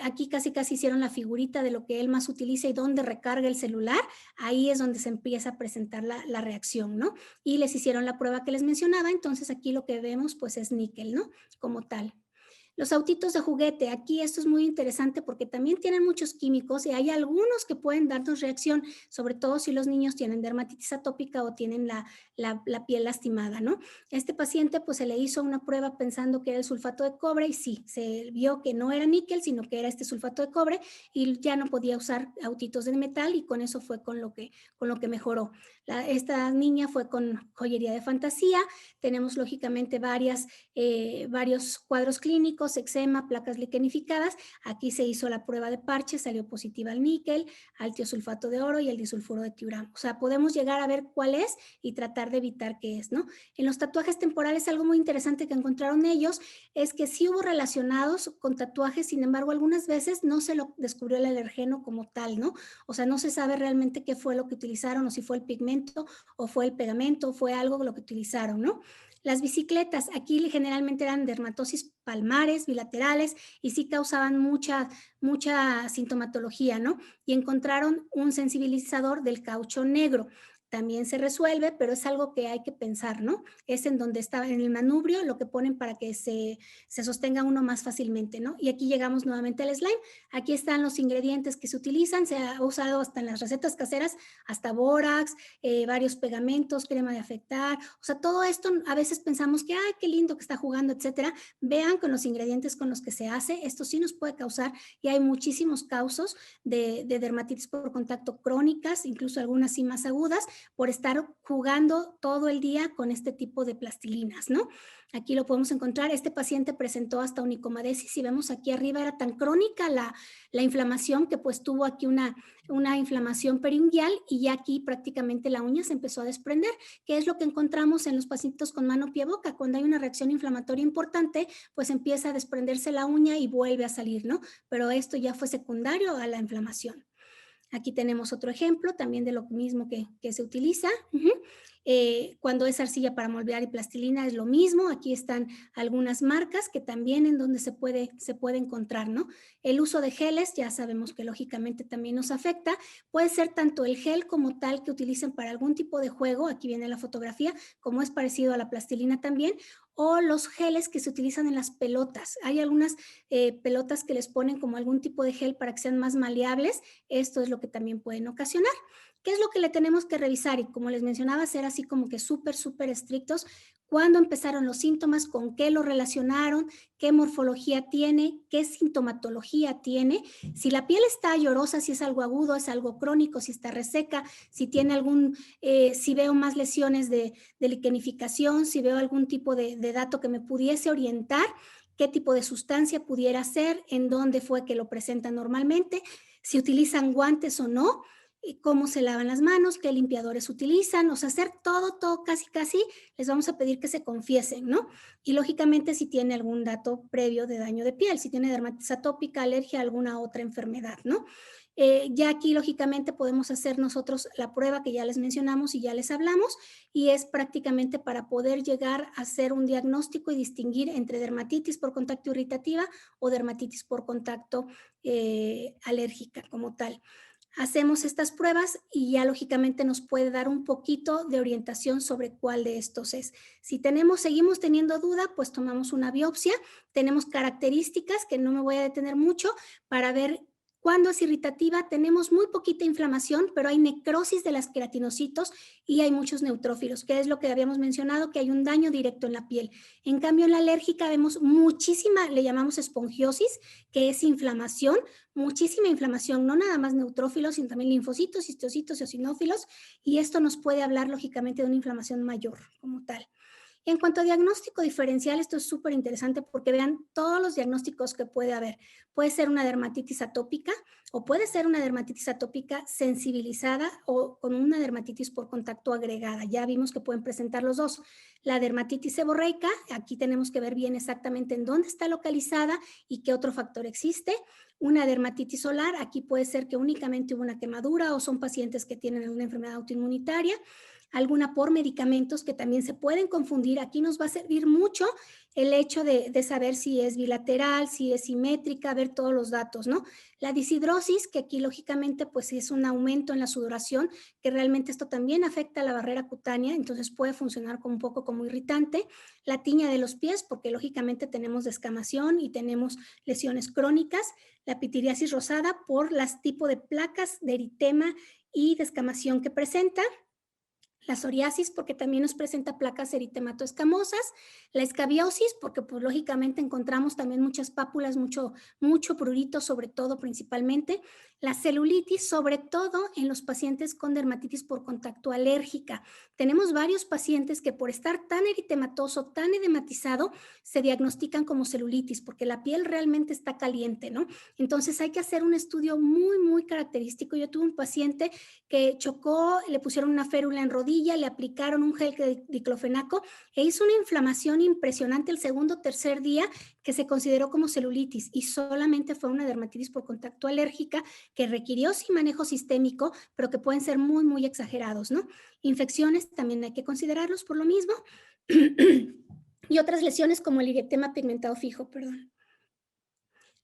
Aquí casi hicieron la figurita de lo que él más utiliza y dónde recarga el celular. Ahí es donde se empieza a presentar la reacción, ¿no? Y les hicieron la prueba que les mencionaba, entonces aquí lo que vemos pues es níquel, ¿no? Como tal. Los autitos de juguete, aquí esto es muy interesante porque también tienen muchos químicos, y hay algunos que pueden darnos reacción, sobre todo si los niños tienen dermatitis atópica o tienen la piel lastimada, ¿no? Este paciente pues se le hizo una prueba pensando que era el sulfato de cobre, y sí, se vio que no era níquel, sino que era este sulfato de cobre, y ya no podía usar autitos de metal, y con eso fue con lo que mejoró. Esta niña fue con joyería de fantasía. Tenemos lógicamente varios cuadros clínicos, eczema, placas liquenificadas. Aquí se hizo la prueba de parche, salió positiva al níquel, al tiosulfato de oro y al disulfuro de tiuramo. O sea, podemos llegar a ver cuál es y tratar de evitar qué es, ¿no? En los tatuajes temporales, algo muy interesante que encontraron ellos es que sí hubo relacionados con tatuajes, sin embargo, algunas veces no se lo descubrió el alergeno como tal, ¿no? O sea, no se sabe realmente qué fue lo que utilizaron, o si fue el pigmento, o fue el pegamento, o fue algo lo que utilizaron, ¿no? Las bicicletas, aquí generalmente eran dermatosis palmares, bilaterales, y sí causaban mucha sintomatología, ¿no? Y encontraron un sensibilizador del caucho negro. También se resuelve, pero es algo que hay que pensar, ¿no? Es en donde está, en el manubrio, lo que ponen para que se sostenga uno más fácilmente, ¿no? Y aquí llegamos nuevamente al slime. Aquí están los ingredientes que se utilizan, se ha usado hasta en las recetas caseras, hasta bórax, varios pegamentos, crema de afectar, o sea, todo esto a veces pensamos que, ay, qué lindo que está jugando, etcétera. Vean con los ingredientes con los que se hace, esto sí nos puede causar, y hay muchísimos causos de dermatitis por contacto crónicas, incluso algunas sí más agudas, por estar jugando todo el día con este tipo de plastilinas, ¿no? Aquí lo podemos encontrar. Este paciente presentó hasta onicomadesis y vemos aquí arriba era tan crónica la inflamación que pues tuvo aquí una inflamación periungual y ya aquí prácticamente la uña se empezó a desprender, que es lo que encontramos en los pacientes con mano, pie, boca. Cuando hay una reacción inflamatoria importante, pues empieza a desprenderse la uña y vuelve a salir, ¿no? Pero esto ya fue secundario a la inflamación. Aquí tenemos otro ejemplo también de lo mismo que se utiliza. Cuando es arcilla para moldear y plastilina es lo mismo. Aquí están algunas marcas que también en donde se puede encontrar, ¿no? El uso de geles, ya sabemos que lógicamente también nos afecta. Puede ser tanto el gel como tal que utilicen para algún tipo de juego, aquí viene la fotografía, como es parecido a la plastilina también, o los geles que se utilizan en las pelotas. Hay algunas pelotas que les ponen como algún tipo de gel para que sean más maleables. Esto es lo que también pueden ocasionar. ¿Qué es lo que le tenemos que revisar? Y como les mencionaba, ser así como que súper, súper estrictos. ¿Cuándo empezaron los síntomas? ¿Con qué lo relacionaron? ¿Qué morfología tiene? ¿Qué sintomatología tiene? Si la piel está llorosa, si es algo agudo, es algo crónico, si está reseca, si tiene si veo más lesiones de liquenificación, si veo algún tipo de dato que me pudiese orientar, qué tipo de sustancia pudiera ser, en dónde fue que lo presentan normalmente, si utilizan guantes o no, cómo se lavan las manos, qué limpiadores utilizan, o sea, hacer todo, casi, les vamos a pedir que se confiesen, ¿no? Y lógicamente si tiene algún dato previo de daño de piel, si tiene dermatitis atópica, alergia a alguna otra enfermedad, ¿no? Ya aquí lógicamente podemos hacer nosotros la prueba que ya les mencionamos y ya les hablamos, y es prácticamente para poder llegar a hacer un diagnóstico y distinguir entre dermatitis por contacto irritativa o dermatitis por contacto alérgica como tal. Hacemos estas pruebas y ya lógicamente nos puede dar un poquito de orientación sobre cuál de estos es. Si seguimos teniendo duda, pues tomamos una biopsia. Tenemos características que no me voy a detener mucho para ver cuándo es irritativa. Tenemos muy poquita inflamación, pero hay necrosis de las queratinocitos y hay muchos neutrófilos, que es lo que habíamos mencionado, que hay un daño directo en la piel. En cambio, en la alérgica vemos muchísima, le llamamos esponjiosis, que es inflamación, muchísima inflamación, no nada más neutrófilos, sino también linfocitos, histocitos, eosinófilos, y esto nos puede hablar lógicamente de una inflamación mayor como tal. En cuanto a diagnóstico diferencial, esto es súper interesante porque vean todos los diagnósticos que puede haber. Puede ser una dermatitis atópica o puede ser una dermatitis atópica sensibilizada o con una dermatitis por contacto agregada. Ya vimos que pueden presentar los dos. La dermatitis seborreica, aquí tenemos que ver bien exactamente en dónde está localizada y qué otro factor existe. Una dermatitis solar, aquí puede ser que únicamente hubo una quemadura o son pacientes que tienen una enfermedad autoinmunitaria. Alguna por medicamentos que también se pueden confundir. Aquí nos va a servir mucho el hecho de saber si es bilateral, si es simétrica, ver todos los datos, ¿no? La deshidrosis, que aquí lógicamente pues es un aumento en la sudoración, que realmente esto también afecta a la barrera cutánea, entonces puede funcionar como un poco como irritante. La tiña de los pies, porque lógicamente tenemos descamación y tenemos lesiones crónicas. La pitiriasis rosada por las tipos de placas de eritema y descamación que presenta. La psoriasis, porque también nos presenta placas eritematoescamosas. La escabiosis, porque pues lógicamente encontramos también muchas pápulas, mucho prurito, sobre todo principalmente. La celulitis, sobre todo en los pacientes con dermatitis por contacto alérgica. Tenemos varios pacientes que por estar tan eritematoso, tan edematizado, se diagnostican como celulitis, porque la piel realmente está caliente, ¿no? Entonces hay que hacer un estudio muy característico. Yo tuve un paciente que chocó, le pusieron una férula en rodilla, le aplicaron un gel de diclofenaco e hizo una inflamación impresionante el segundo o tercer día que se consideró como celulitis y solamente fue una dermatitis por contacto alérgica que requirió sí manejo sistémico, pero que pueden ser muy exagerados, ¿no? Infecciones también hay que considerarlos por lo mismo y otras lesiones como el eritema pigmentado fijo, perdón.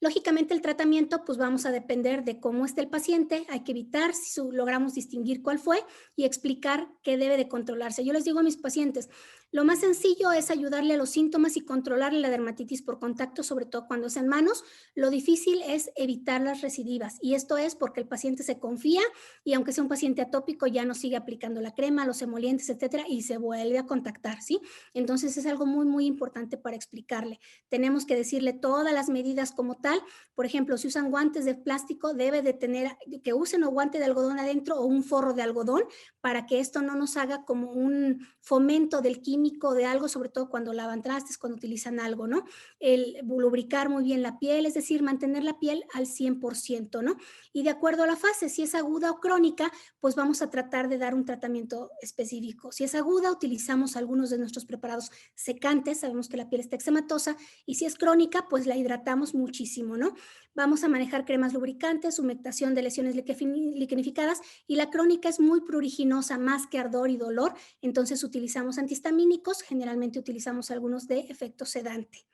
Lógicamente el tratamiento pues vamos a depender de cómo esté el paciente, hay que evitar si logramos distinguir cuál fue y explicar qué debe de controlarse. Yo les digo a mis pacientes, Lo más sencillo es ayudarle a los síntomas y controlarle la dermatitis por contacto, sobre todo cuando es en manos. Lo difícil es evitar las recidivas, y esto es porque el paciente se confía y aunque sea un paciente atópico ya no sigue aplicando la crema, los emolientes, etcétera, y se vuelve a contactar, ¿sí? Entonces es algo muy, muy importante para explicarle. Tenemos que decirle todas las medidas como tal. Por ejemplo, si usan guantes de plástico, debe de tener que usen o guante de algodón adentro o un forro de algodón para que esto no nos haga como un fomento del químico de algo, sobre todo cuando lavan trastes, cuando utilizan algo, ¿no? El lubricar muy bien la piel, es decir, mantener la piel al 100%, ¿no? Y de acuerdo a la fase, si es aguda o crónica, pues vamos a tratar de dar un tratamiento específico. Si es aguda, utilizamos algunos de nuestros preparados secantes, sabemos que la piel está eczematosa, y si es crónica, pues la hidratamos muchísimo, ¿no? Vamos a manejar cremas lubricantes, humectación de lesiones liquenificadas, y la crónica es muy pruriginosa, más que ardor y dolor, entonces utilizamos antihistamínicos, generalmente utilizamos algunos de efecto sedante.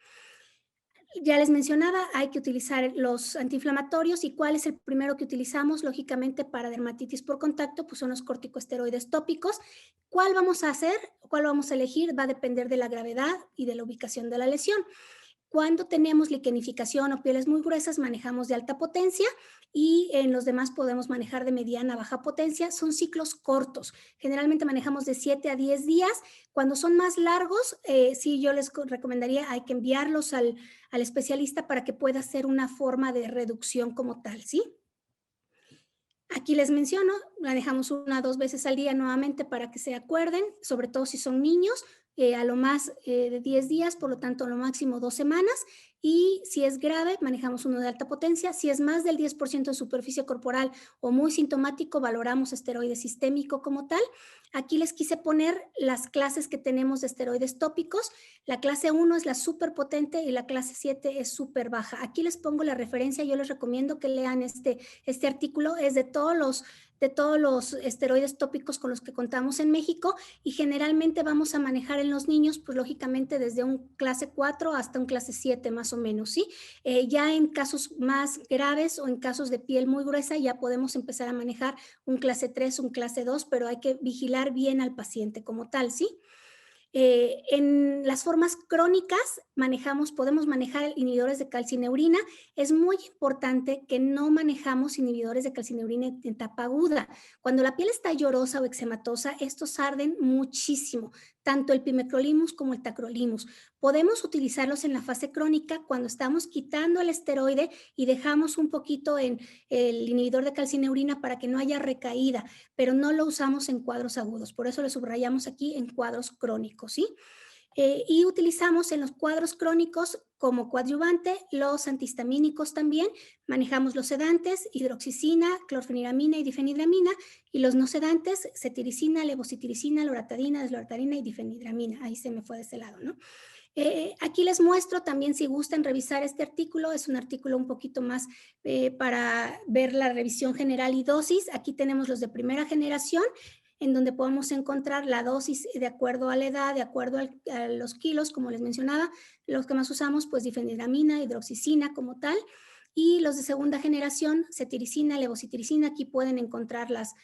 Ya les mencionaba, hay que utilizar los antiinflamatorios. ¿Y cuál es el primero que utilizamos? Lógicamente, para dermatitis por contacto, pues son los corticosteroides tópicos. ¿Cuál vamos a hacer? ¿Cuál vamos a elegir? Va a depender de la gravedad y de la ubicación de la lesión. Cuando tenemos liquenificación o pieles muy gruesas, manejamos de alta potencia, y en los demás podemos manejar de mediana a baja potencia. Son ciclos cortos. Generalmente manejamos de 7 a 10 días. Cuando son más largos, sí, yo les recomendaría, hay que enviarlos al especialista para que pueda hacer una forma de reducción como tal, ¿sí? Aquí les menciono, manejamos 1 a 2 veces al día nuevamente para que se acuerden, sobre todo si son niños, a lo más de 10 días, por lo tanto, a lo máximo 2 semanas. Y si es grave, manejamos uno de alta potencia. Si es más del 10% de superficie corporal o muy sintomático, valoramos esteroide sistémico como tal. Aquí les quise poner las clases que tenemos de esteroides tópicos. La clase 1 es la súper potente y la clase 7 es súper baja. Aquí les pongo la referencia. Yo les recomiendo que lean este artículo. Es de todos los esteroides tópicos con los que contamos en México, y generalmente vamos a manejar en los niños, pues lógicamente desde un clase 4 hasta un clase 7 más o menos, ¿sí? Ya en casos más graves o en casos de piel muy gruesa ya podemos empezar a manejar un clase 3, un clase 2, pero hay que vigilar bien al paciente como tal, ¿sí? En las formas crónicas podemos manejar inhibidores de calcineurina. Es muy importante que no manejamos inhibidores de calcineurina en etapa aguda. Cuando la piel está llorosa o eczematosa, estos arden muchísimo, tanto el pimecrolimus como el tacrolimus. Podemos utilizarlos en la fase crónica cuando estamos quitando el esteroide y dejamos un poquito en el inhibidor de calcineurina para que no haya recaída, pero no lo usamos en cuadros agudos. Por eso le subrayamos aquí en cuadros crónicos, ¿sí? Y utilizamos en los cuadros crónicos como coadyuvante los antihistamínicos también. Manejamos los sedantes, hidroxicina, clorfeniramina y difenhidramina, y los no sedantes, cetiricina, levocitiricina, loratadina, desloratadina y difenhidramina. Ahí se me fue de ese lado, ¿no? Aquí les muestro también, si gustan revisar este artículo. Es un artículo un poquito más para ver la revisión general y dosis. Aquí tenemos los de primera generación, en donde podemos encontrar la dosis de acuerdo a la edad, de acuerdo a los kilos, como les mencionaba. Los que más usamos, pues difenhidramina, hidroxicina como tal. Y los de segunda generación, cetiricina, levocitiricina. Aquí pueden encontrar las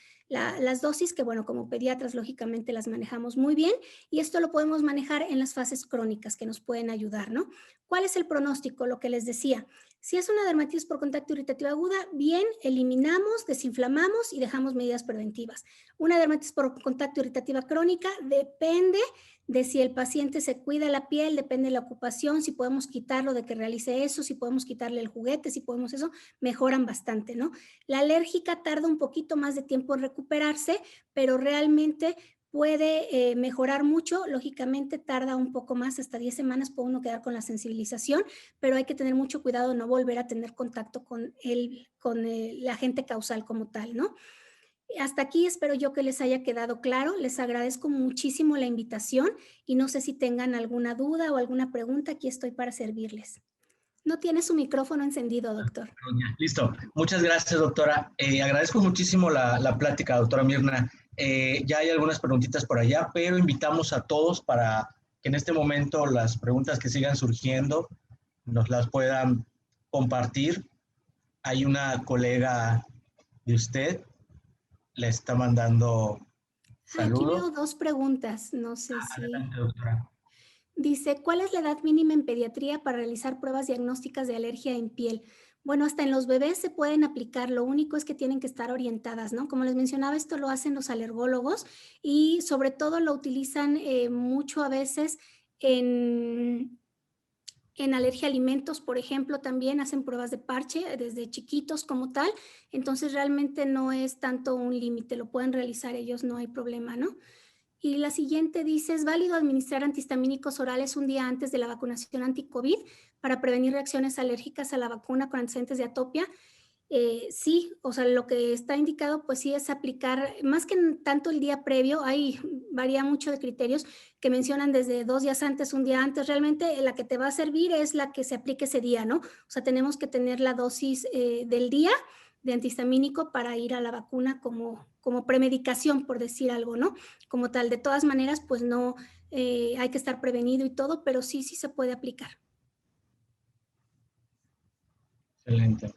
dosis, que bueno, como pediatras lógicamente las manejamos muy bien, y esto lo podemos manejar en las fases crónicas que nos pueden ayudar, ¿no? ¿Cuál es el pronóstico? Lo que les decía. Si es una dermatitis por contacto irritativa aguda, bien, eliminamos, desinflamamos y dejamos medidas preventivas. Una dermatitis por contacto irritativa crónica depende de si el paciente se cuida la piel, depende de la ocupación, si podemos quitarlo de que realice eso, si podemos quitarle el juguete, si podemos eso, mejoran bastante, ¿no? La alérgica tarda un poquito más de tiempo en recuperarse, pero realmente puede mejorar mucho. Lógicamente tarda un poco más, hasta 10 semanas puede uno quedar con la sensibilización, pero hay que tener mucho cuidado de no volver a tener contacto con el agente causal como tal, ¿no? Hasta aquí espero yo que les haya quedado claro. Les agradezco muchísimo la invitación y no sé si tengan alguna duda o alguna pregunta. Aquí estoy para servirles. No tiene su micrófono encendido, doctor. Listo. Muchas gracias, doctora. Agradezco muchísimo la plática, doctora Mirna. Ya hay algunas preguntitas por allá, pero invitamos a todos para que en este momento las preguntas que sigan surgiendo nos las puedan compartir. Hay una colega de usted, le está mandando Aquí Saludos. veo dos preguntas, no sé si... Adelante, doctora. Dice, ¿cuál es la edad mínima en pediatría para realizar pruebas diagnósticas de alergia en piel? Bueno, hasta en los bebés se pueden aplicar, lo único es que tienen que estar orientadas, ¿no? Como les mencionaba, esto lo hacen los alergólogos y sobre todo lo utilizan mucho a veces en alergia a alimentos, por ejemplo, también hacen pruebas de parche desde chiquitos como tal, entonces realmente no es tanto un límite, lo pueden realizar ellos, no hay problema, ¿no? Y la siguiente dice, ¿es válido administrar antihistamínicos orales un día antes de la vacunación anti-COVID para prevenir reacciones alérgicas a la vacuna con antecedentes de atopia? Sí, o sea, lo que está indicado pues sí es aplicar, más que tanto el día previo, ahí varía mucho de criterios que mencionan desde 2 días antes, un día antes, realmente la que te va a servir es la que se aplique ese día, ¿no? O sea, tenemos que tener la dosis del día de antihistamínico para ir a la vacuna como premedicación, por decir algo, ¿no? Como tal, de todas maneras, pues no hay que estar prevenido y todo, pero sí se puede aplicar. Excelente.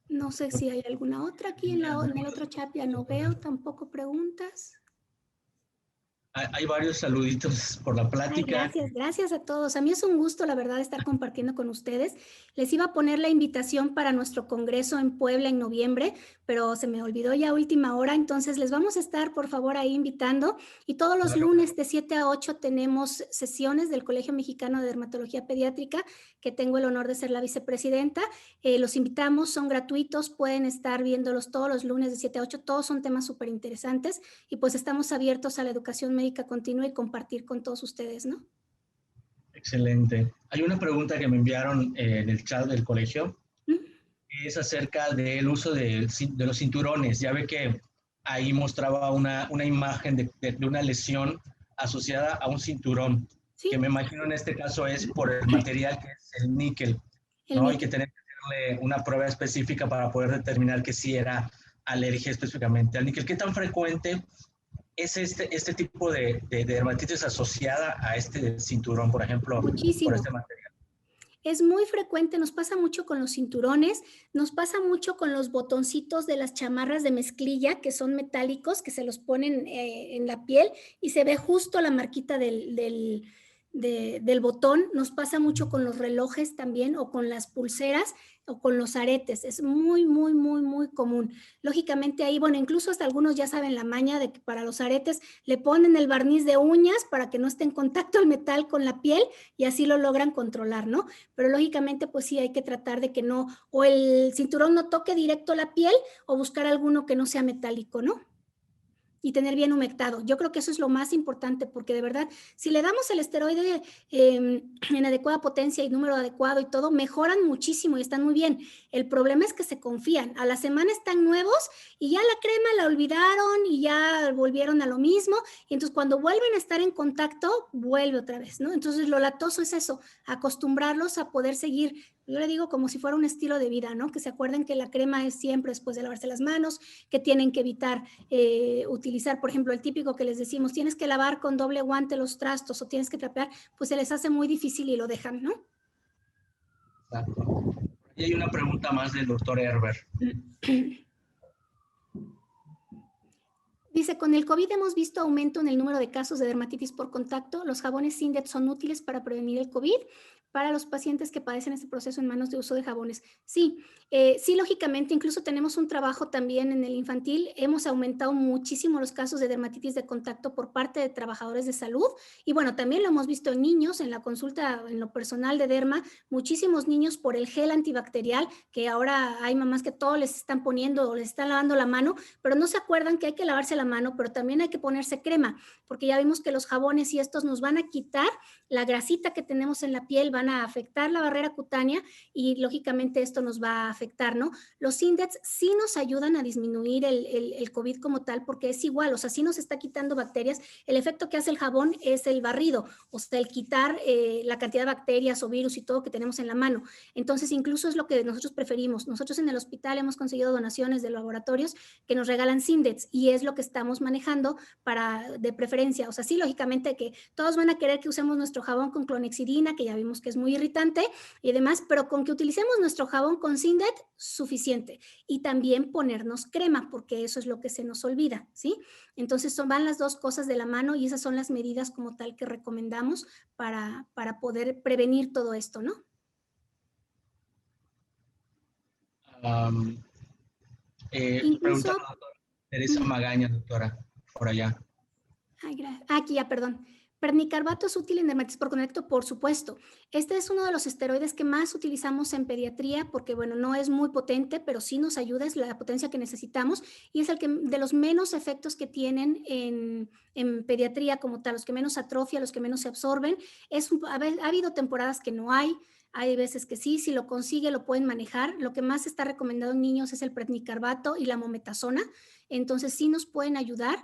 No sé si hay alguna otra aquí en el otro chat, ya no veo tampoco preguntas. Hay varios saluditos por la Ay, plática. gracias a todos. A mí es un gusto, la verdad, estar compartiendo con ustedes. Les iba a poner la invitación para nuestro congreso en Puebla en noviembre, pero se me olvidó ya a última hora, entonces les vamos a estar, por favor, ahí invitando. Y todos los lunes de 7 a 8 tenemos sesiones del Colegio Mexicano de Dermatología Pediátrica, que tengo el honor de ser la vicepresidenta. Los invitamos, son gratuitos, pueden estar viéndolos todos los lunes de 7 a 8, todos son temas súper interesantes y pues estamos abiertos a la educación médica continua y compartir con todos ustedes, ¿no? Excelente. Hay una pregunta que me enviaron en el chat del colegio, que es acerca del uso de los cinturones. Ya ve que ahí mostraba una imagen de una lesión asociada a un cinturón, Sí. que me imagino en este caso es por el material que es el níquel, ¿no? Hay que tener que hacerle una prueba específica para poder determinar que sí era alergia específicamente al níquel. ¿Qué tan frecuente es este tipo de dermatitis asociada a este cinturón, por ejemplo, Muchísimo. por este material? Es muy frecuente, nos pasa mucho con los cinturones, nos pasa mucho con los botoncitos de las chamarras de mezclilla que son metálicos, que se los ponen en la piel y se ve justo la marquita del botón. Nos pasa mucho con los relojes también o con las pulseras o con los aretes. Es muy, muy, muy, muy común. Lógicamente ahí, bueno, incluso hasta algunos ya saben la maña de que para los aretes le ponen el barniz de uñas para que no esté en contacto el metal con la piel y así lo logran controlar, ¿no? Pero lógicamente pues sí hay que tratar de que no, o el cinturón no toque directo la piel o buscar alguno que no sea metálico, ¿no? Y tener bien humectado. Yo creo que eso es lo más importante porque de verdad, si le damos el esteroide en adecuada potencia y número adecuado y todo, mejoran muchísimo y están muy bien. El problema es que se confían. A la semana están nuevos y ya la crema la olvidaron y ya volvieron a lo mismo. Y entonces cuando vuelven a estar en contacto, vuelve otra vez, ¿no? Entonces lo latoso es eso, acostumbrarlos a poder seguir. Yo le digo como si fuera un estilo de vida, ¿no? Que se acuerden que la crema es siempre después de lavarse las manos, que tienen que evitar utilizar, por ejemplo, el típico que les decimos, tienes que lavar con doble guante los trastos o tienes que trapear, pues se les hace muy difícil y lo dejan, ¿no? Exacto. Y hay una pregunta más del doctor Herbert. Dice, con el COVID hemos visto aumento en el número de casos de dermatitis por contacto. ¿Los jabones Sindet son útiles para prevenir el COVID? Para los pacientes que padecen este proceso en manos de uso de jabones. Sí, sí, lógicamente, incluso tenemos un trabajo también en el infantil. Hemos aumentado muchísimo los casos de dermatitis de contacto por parte de trabajadores de salud. Y bueno, también lo hemos visto en niños, en la consulta, en lo personal de derma, muchísimos niños por el gel antibacterial, que ahora hay mamás que todo les están poniendo o les están lavando la mano, pero no se acuerdan que hay que lavarse la mano, pero también hay que ponerse crema, porque ya vimos que los jabones y estos nos van a quitar la grasita que tenemos en la piel, van a afectar la barrera cutánea y lógicamente esto nos va a afectar, ¿no? Los Sindets sí nos ayudan a disminuir el COVID como tal, porque es igual, o sea, sí nos está quitando bacterias. El efecto que hace el jabón es el barrido, o sea, el quitar la cantidad de bacterias o virus y todo que tenemos en la mano. Entonces, incluso es lo que nosotros preferimos. Nosotros en el hospital hemos conseguido donaciones de laboratorios que nos regalan Sindets y es lo que estamos manejando de preferencia. O sea, sí, lógicamente que todos van a querer que usemos nuestro jabón con clonexidina, que ya vimos que es muy irritante y demás, pero con que utilicemos nuestro jabón con Sindet, suficiente. Y también ponernos crema, porque eso es lo que se nos olvida, ¿sí? Entonces van las dos cosas de la mano y esas son las medidas como tal que recomendamos para poder prevenir todo esto, ¿no? Pregunta Incluso, la doctora Teresa Magaña, doctora, por allá. Aquí ya, perdón. Pernicarbato es útil en dermatitis por contacto, por supuesto. Este es uno de los esteroides que más utilizamos en pediatría porque, bueno, no es muy potente, pero sí nos ayuda, es la potencia que necesitamos y es el que de los menos efectos que tienen en pediatría como tal, los que menos atrofia, los que menos se absorben. Ha habido temporadas que no hay veces que sí, si lo consigue lo pueden manejar. Lo que más está recomendado en niños es el pernicarbato y la mometasona, entonces sí nos pueden ayudar.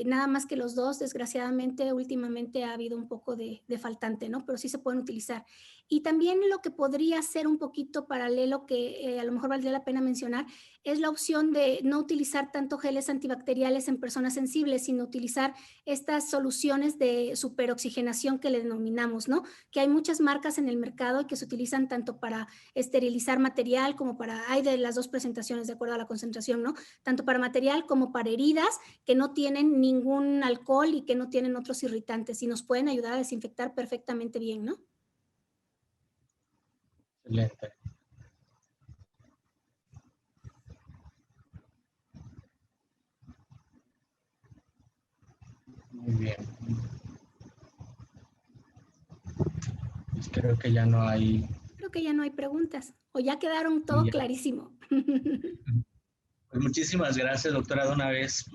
Nada más que los dos, desgraciadamente, últimamente ha habido un poco de faltante, ¿no? Pero sí se pueden utilizar. Y también lo que podría ser un poquito paralelo, que a lo mejor valdría la pena mencionar, es la opción de no utilizar tanto geles antibacteriales en personas sensibles, sino utilizar estas soluciones de superoxigenación que le denominamos, ¿no? Que hay muchas marcas en el mercado y que se utilizan tanto para esterilizar material como hay de las dos presentaciones de acuerdo a la concentración, ¿no? Tanto para material como para heridas que no tienen ningún alcohol y que no tienen otros irritantes y nos pueden ayudar a desinfectar perfectamente bien, ¿no? Excelente. Muy bien. Pues creo que ya no hay... Creo que ya no hay preguntas o ya quedaron todo clarísimo. Pues muchísimas gracias, doctora, de una vez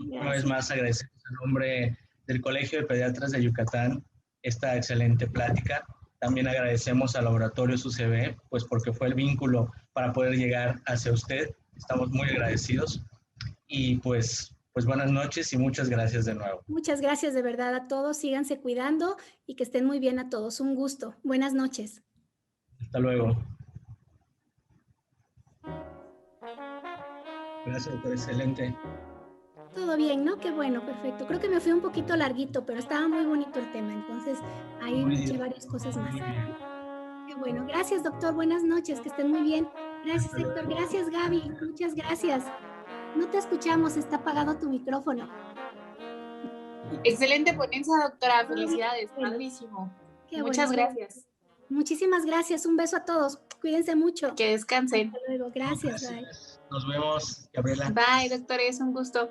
más agradecemos en nombre del Colegio de Pediatras de Yucatán esta excelente plática. También agradecemos al Laboratorio UCB, pues porque fue el vínculo para poder llegar hacia usted. Estamos muy agradecidos y pues buenas noches y muchas gracias de nuevo. Muchas gracias de verdad a todos, síganse cuidando y que estén muy bien a todos. Un gusto. Buenas noches. Hasta luego. Gracias, doctor, excelente. Todo bien, ¿no? Qué bueno, perfecto. Creo que me fui un poquito larguito, pero estaba muy bonito el tema, entonces ahí me eché varias cosas más. Qué bueno. Gracias, doctor. Buenas noches, que estén muy bien. Gracias, Héctor. Gracias, Gaby. Muchas gracias. No te escuchamos, está apagado tu micrófono. Excelente ponencia, doctora. Felicidades. Buenísimo. Muchas gracias. Muchísimas gracias. Un beso a todos. Cuídense mucho. Que descansen. Hasta luego. Gracias. Bye. Nos vemos, Gabriela. Bye, doctores. Un gusto.